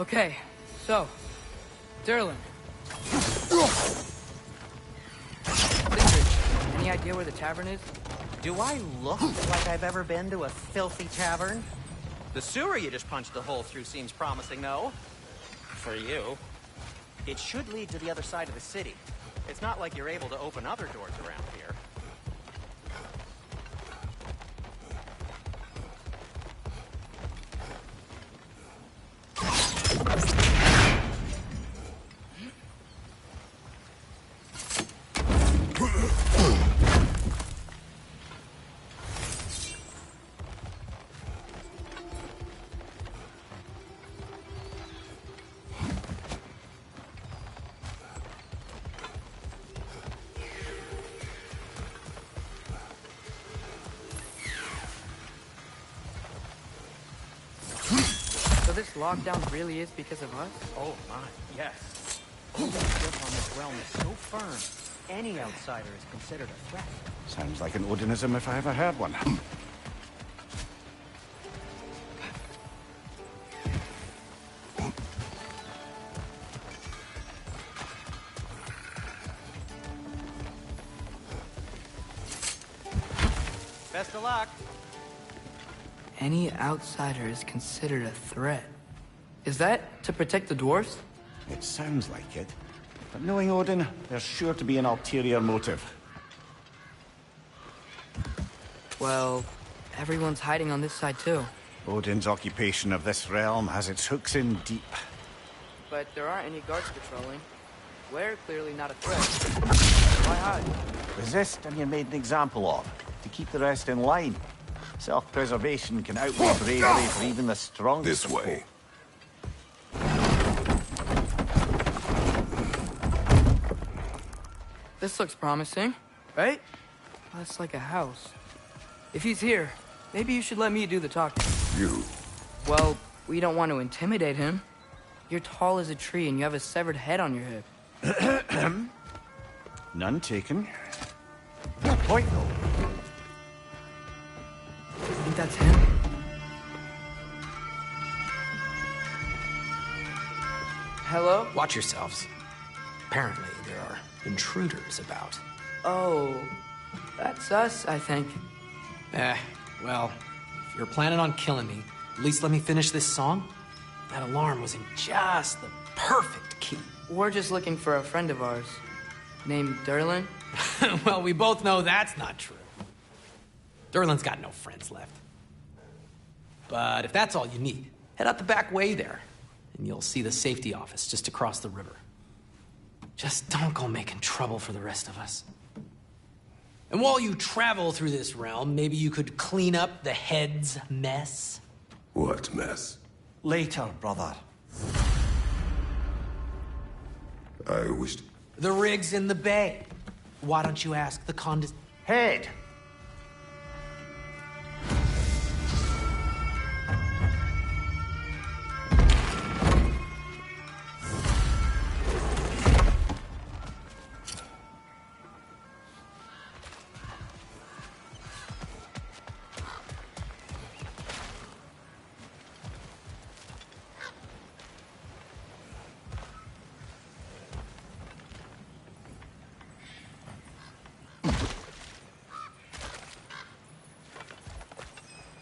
Okay, so, Durlin. Any idea where the tavern is? Do I look like I've ever been to a filthy tavern? The sewer you just punched the hole through seems promising, though. For you. It should lead to the other side of the city. It's not like you're able to open other doors around here. So this lockdown really is because of us? Oh my, yes. The grip on this realm is so firm, any outsider is considered a threat. Sounds like an Odinism if I ever heard one. Best of luck. Any outsider is considered a threat. Is that to protect the dwarves? It sounds like it. But knowing Odin, there's sure to be an ulterior motive. Well, everyone's hiding on this side too. Odin's occupation of this realm has its hooks in deep. But there aren't any guards patrolling. We're clearly not a threat. Why hide? Resist and you're made an example of, to keep the rest in line. Self-preservation can outweigh bravery for even the strongest. This way. This looks promising, right? That's like a house. If he's here, maybe you should let me do the talking. You. Well, we don't want to intimidate him. You're tall as a tree and you have a severed head on your hip. None taken. Good point, though. I think that's him. Hello? Watch yourselves. Apparently, there are intruders about. Oh, that's us, I think. Well, if you're planning on killing me, at least let me finish this song. That alarm was in just the perfect key. We're just looking for a friend of ours named Derlin. Well, we both know that's not true. Derlin's got no friends left. But if that's all you need, head out the back way there, and you'll see the safety office just across the river. Just don't go making trouble for the rest of us. And while you travel through this realm, maybe you could clean up the head's mess? What mess? Later, brother. I wished... The rig's in the bay. Why don't you ask the Head!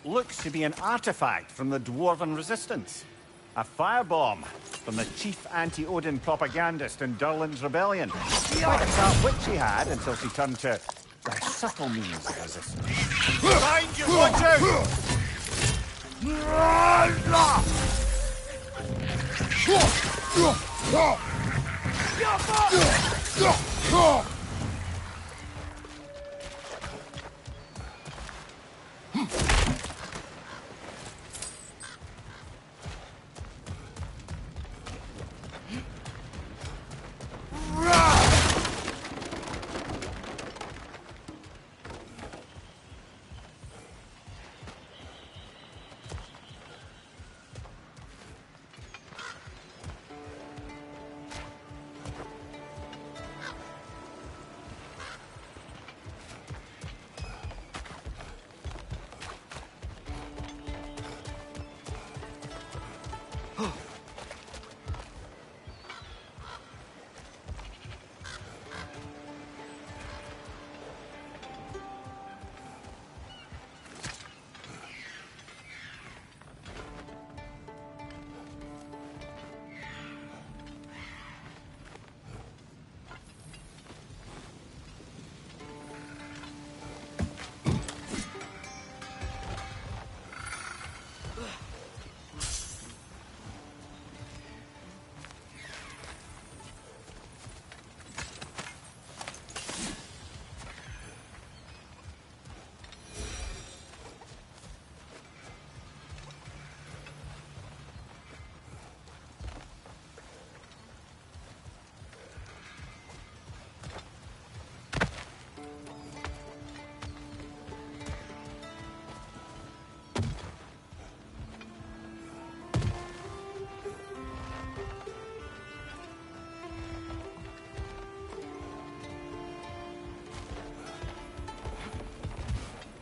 Looks to be an artifact from the Dwarven Resistance. A firebomb from the chief anti-Odin propagandist in Durlin's rebellion. Quite a sharp wit she had until she turned to the subtle means of resistance. Behind you, watch out!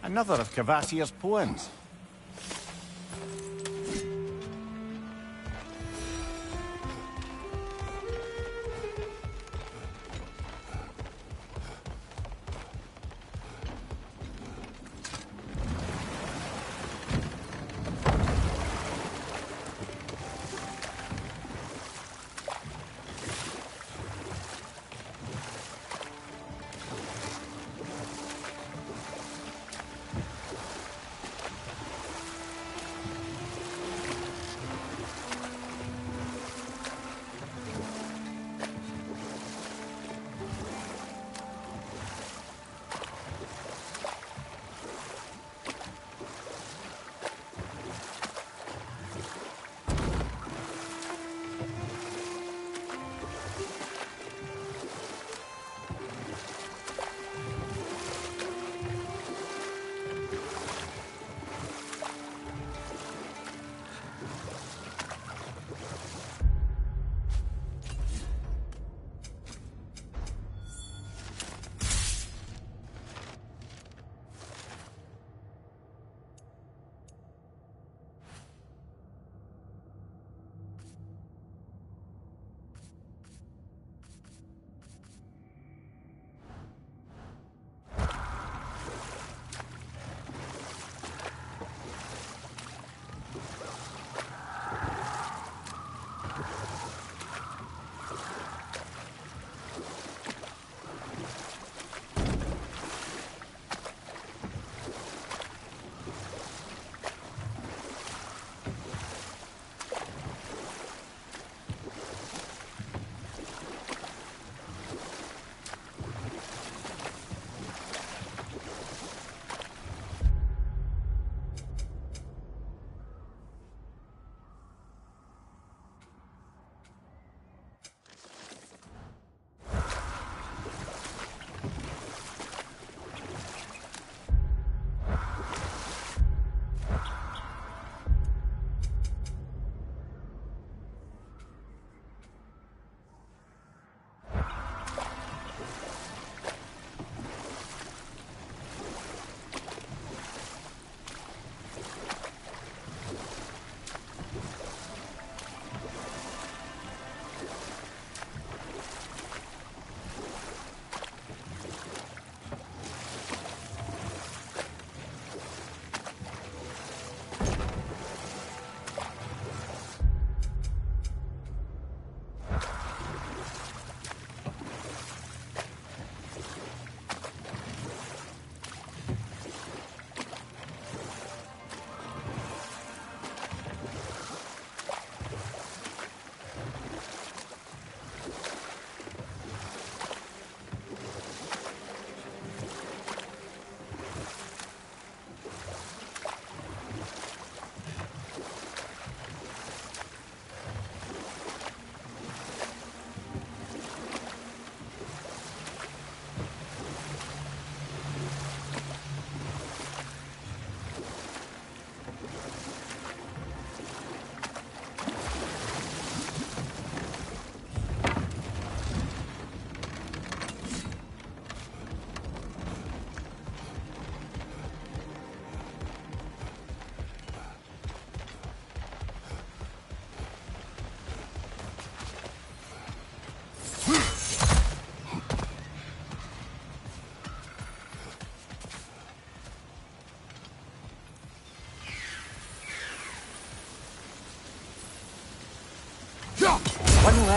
Another of Kvasir's poems.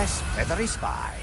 less feathery spy.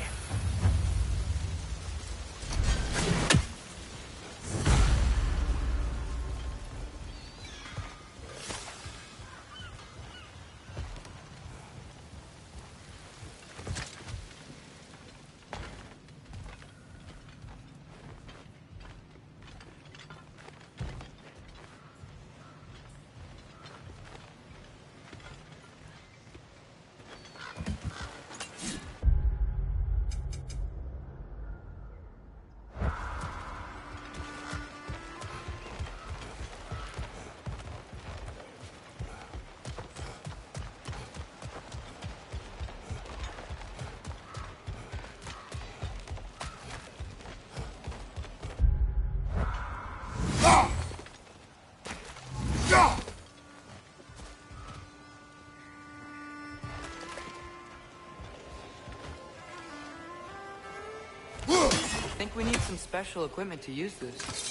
I think we need some special equipment to use this.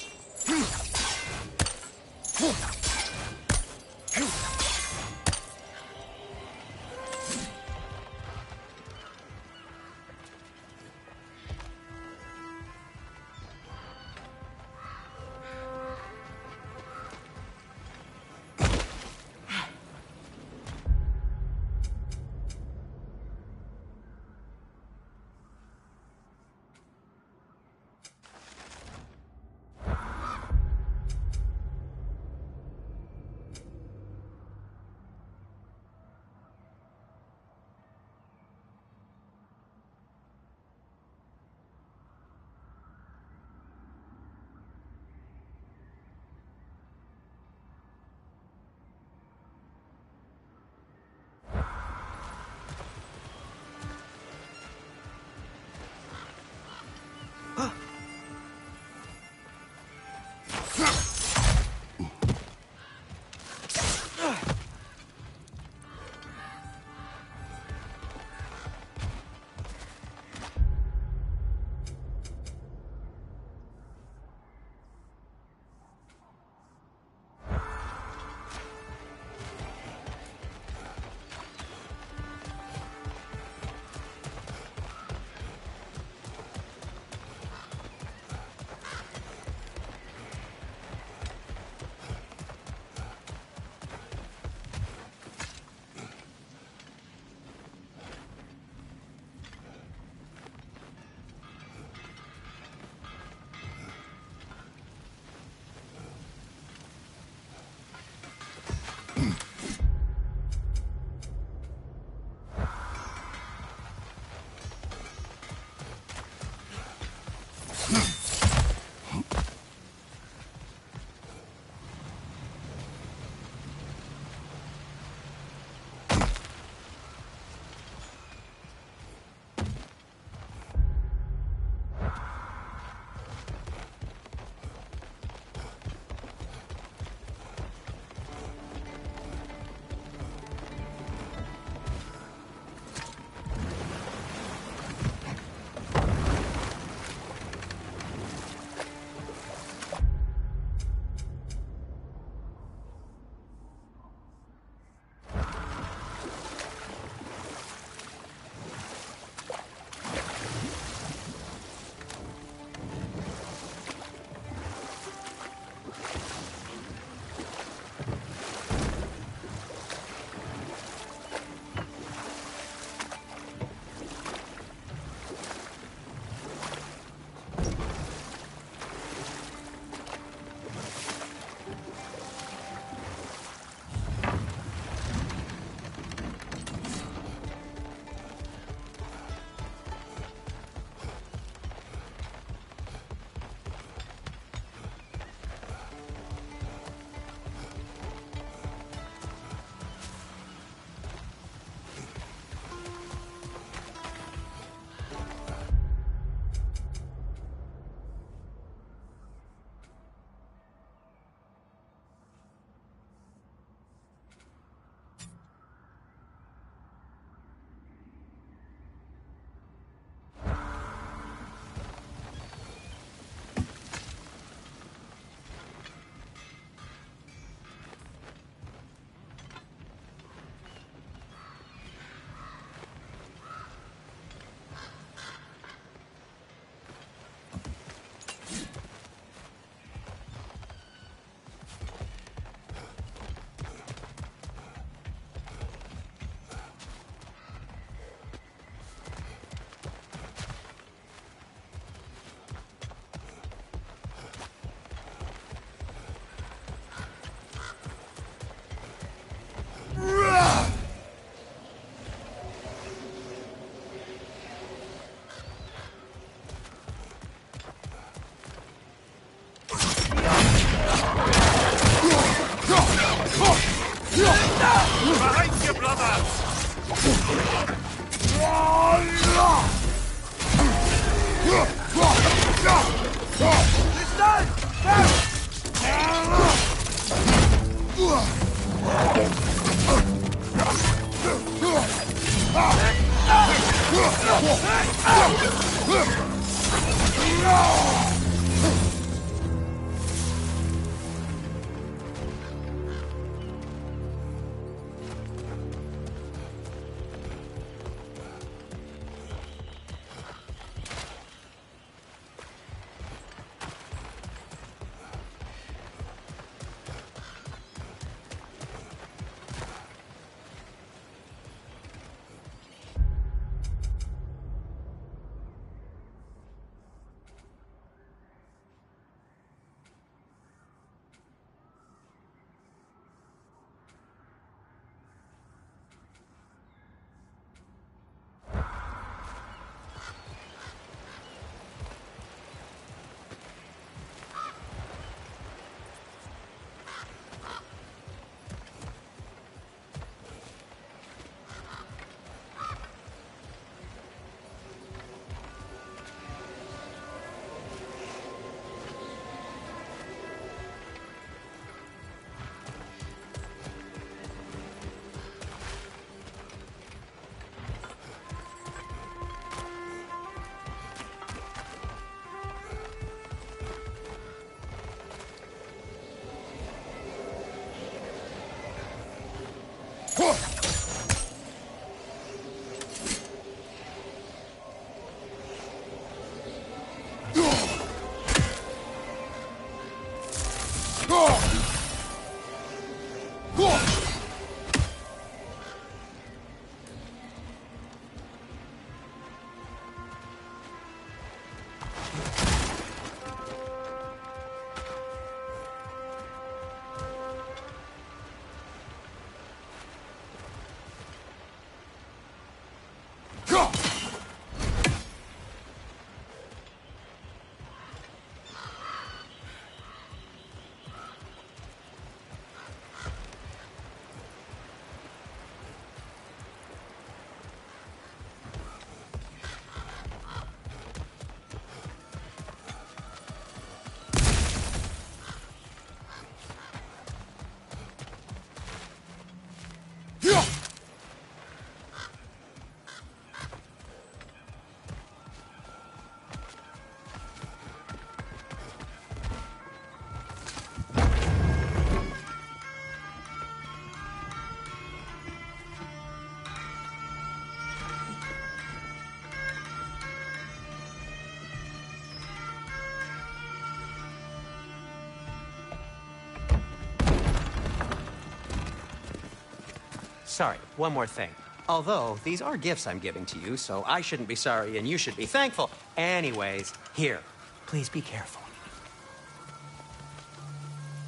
Sorry, one more thing. Although, these are gifts I'm giving to you, so I shouldn't be sorry and you should be thankful. Anyways, here, please be careful.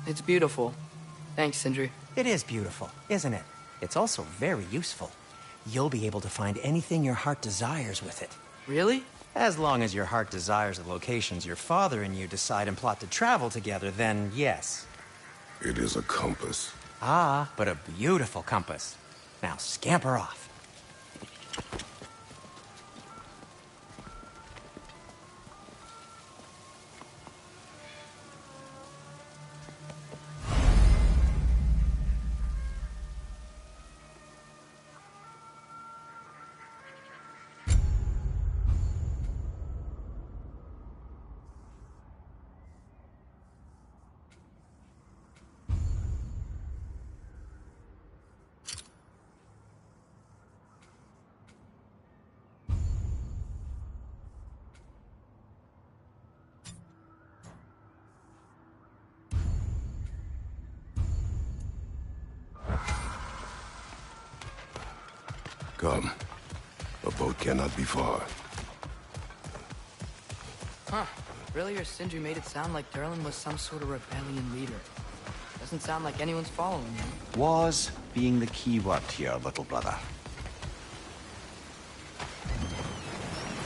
It's beautiful. Thanks, Sindri. It is beautiful, isn't it? It's also very useful. You'll be able to find anything your heart desires with it. Really? As long as your heart desires the locations your father and you decide and plot to travel together, then yes. It is a compass. Ah, but a beautiful compass. Now scamper off. Come. A boat cannot be far. Huh. Earlier, Sindri made it sound like Durlin was some sort of rebellion leader. Doesn't sound like anyone's following him. Was being the key word here, little brother.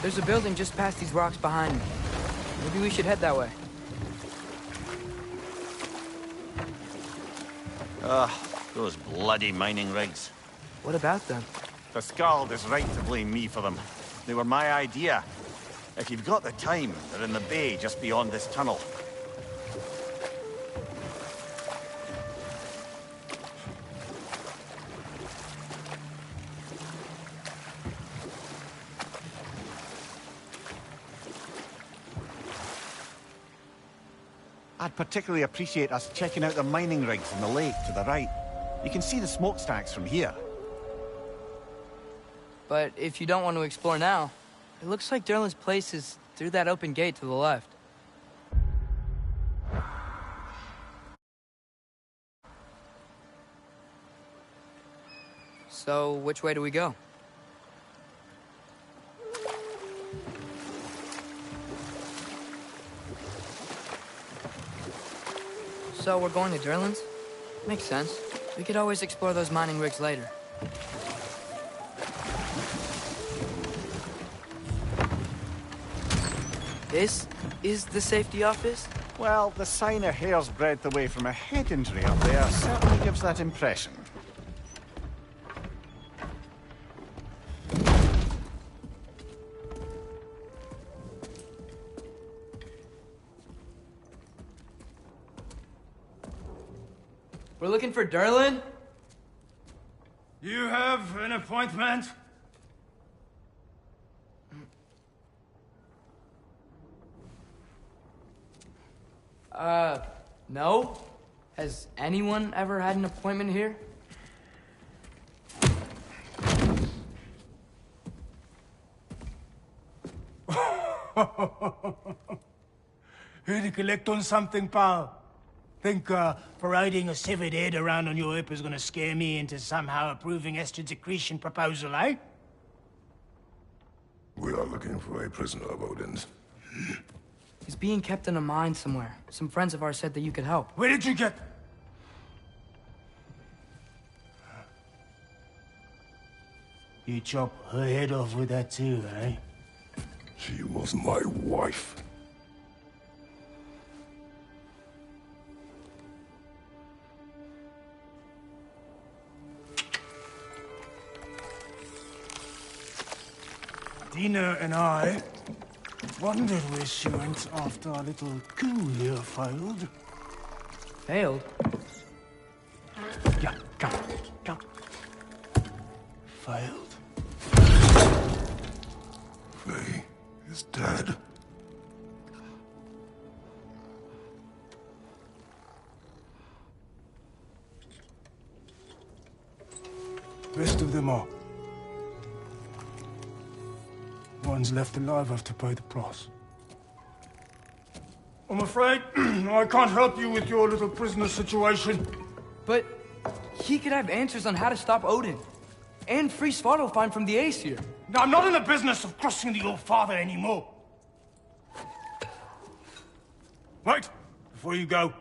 There's a building just past these rocks behind me. Maybe we should head that way. Ugh, those bloody mining rigs. What about them? The Skald is right to blame me for them. They were my idea. If you've got the time, they're in the bay just beyond this tunnel. I'd particularly appreciate us checking out the mining rigs in the lake to the right. You can see the smokestacks from here. But if you don't want to explore now, it looks like Derlin's place is through that open gate to the left. So, which way do we go? So, we're going to Derlin's? Makes sense. We could always explore those mining rigs later. This is the safety office? Well, the sign a hair's breadth away from a head injury up there certainly gives that impression. We're looking for Derlin? You have an appointment? No? Has anyone ever had an appointment here? Here to collect on something, pal? Think, parading a severed head around on your hip is gonna scare me into somehow approving Esther's accretion proposal, eh? We are looking for a prisoner of Odin's. He's being kept in a mine somewhere. Some friends of ours said that you could help. Where did you get... You chop her head off with that too, eh? She was my wife. Dina and I wondered where she went after our little coup here failed. Failed? Yeah, come. Failed. Faye is dead. Rest of them are. One's left alive have to pay the price. I'm afraid I can't help you with your little prisoner situation. But he could have answers on how to stop Odin. And free Svartalfheim from the Aesir. I'm not in the business of crossing the Old Father anymore. Wait, before you go.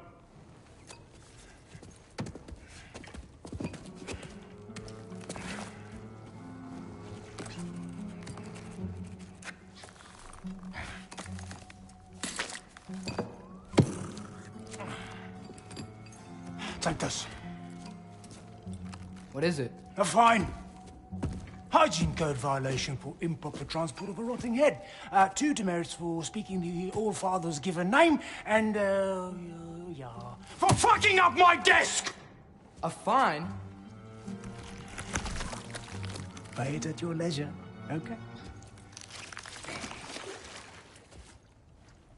Take this. What is it? A fine. Hygiene code violation for improper transport of a rotting head. 2 demerits for speaking the All-Father's given name, and, yeah. For fucking up my desk! A fine? Pay it at your leisure, okay?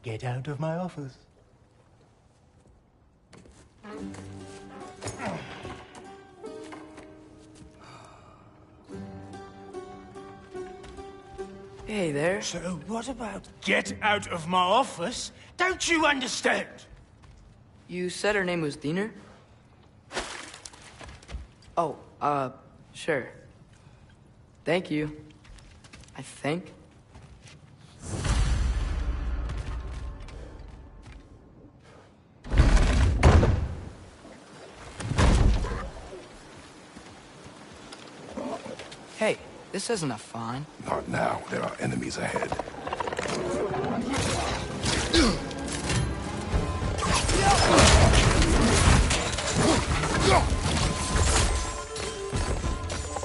Get out of my office. Hey there. So what about get out of my office? Don't you understand? You said her name was Diener? Oh, sure. Thank you. I think. Hey, this isn't a fine. Not now. There are enemies ahead.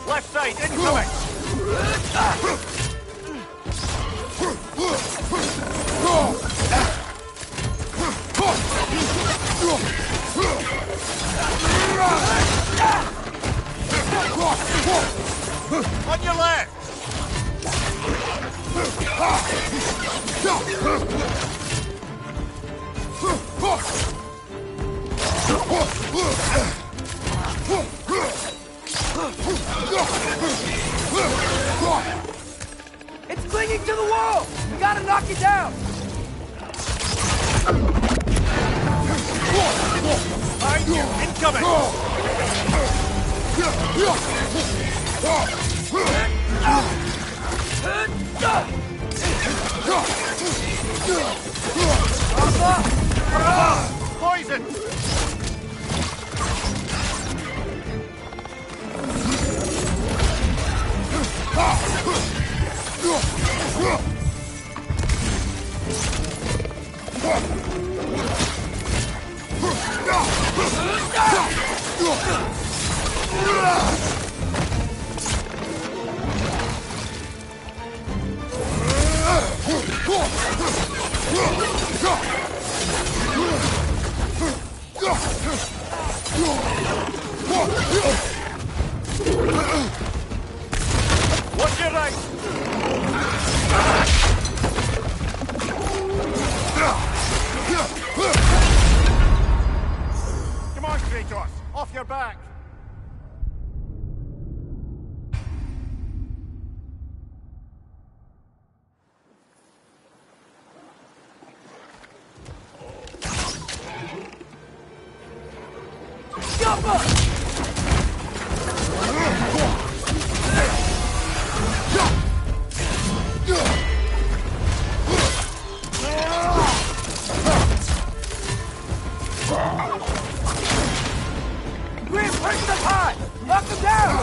Left side, incoming! On your left! It's clinging to the wall! You gotta knock it down! Behind you! Incoming! Poison! Watch your right! Come on, Kratos! Off your back! Grim, break them high! Knock them down!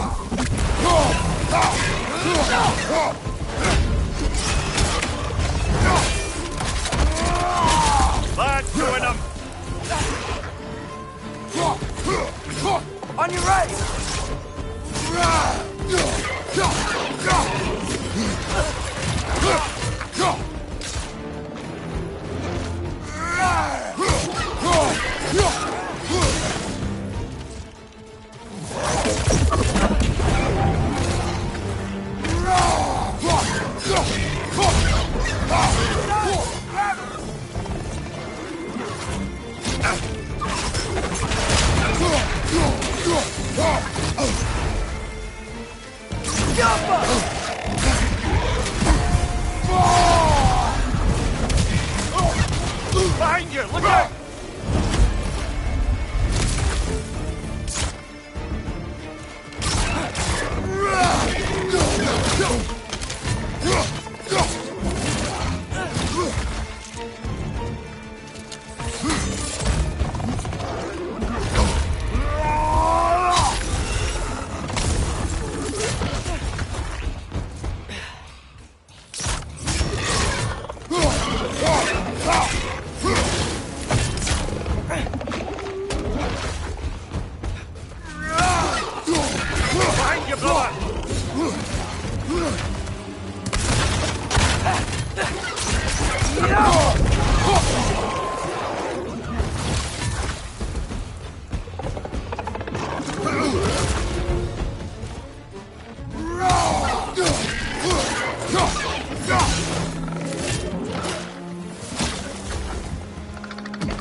That's doing them! On your right! Behind you! Look out! Behind you, brother!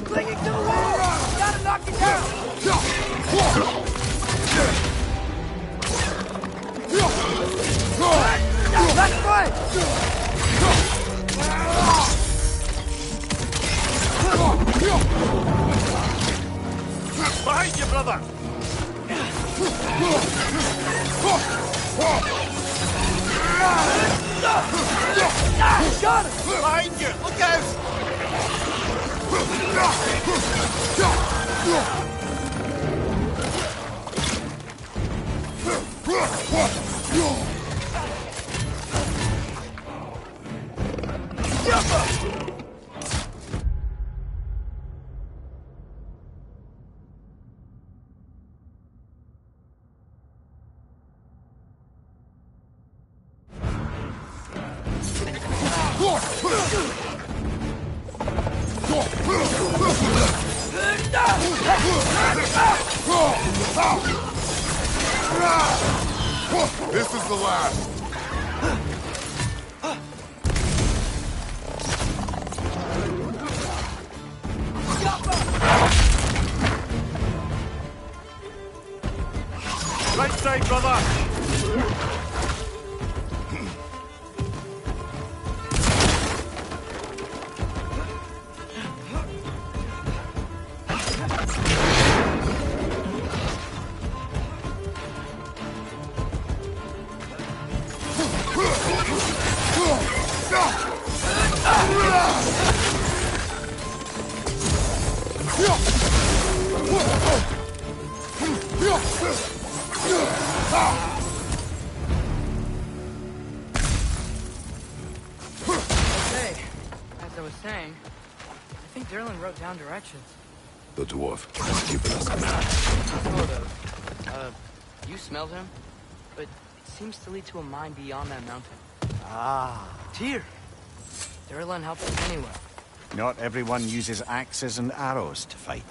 Clinging to the wall! You gotta knock it down! Let's fight! Behind you, brother! Got him! Behind you! Look out! This is the last. Jump side, brother! Okay, as I was saying, I think Derlin wrote down directions. The dwarf has given us a map. Sort of. You smelled him? But it seems to lead to a mine beyond that mountain. Ah. Tyr! Derlin helped us anyway. Not everyone uses axes and arrows to fight.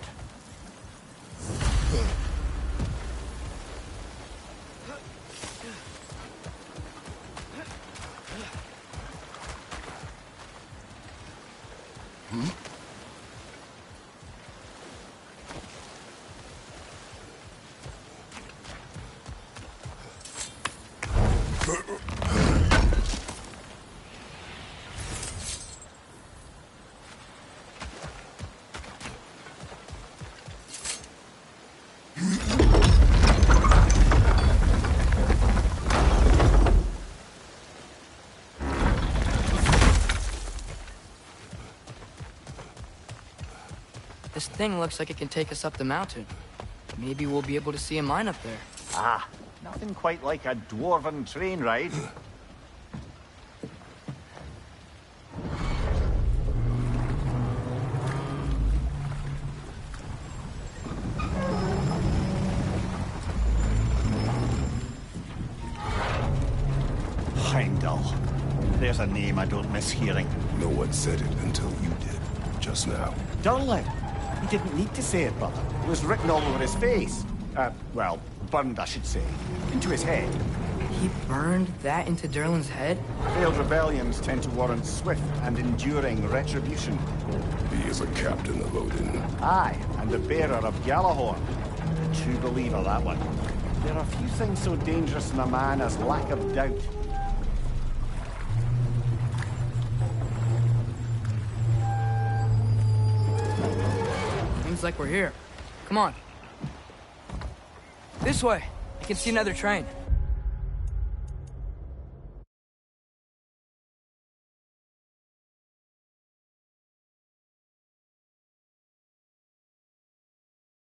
This thing looks like it can take us up the mountain. Maybe we'll be able to see a mine up there. Ah, nothing quite like a dwarven train ride. Heimdall. There's a name I don't miss hearing. No one said it until you did, just now. Derlin. He didn't need to say it, brother. It was written all over his face. Well, burned, I should say. Into his head. He burned that into Derlin's head? Failed rebellions tend to warrant swift and enduring retribution. He is a captain of Odin. Aye, and the bearer of Gjallarhorn. A true believer, that one. There are few things so dangerous in a man as lack of doubt. Seems like we're here. Come on. This way. I can see another train.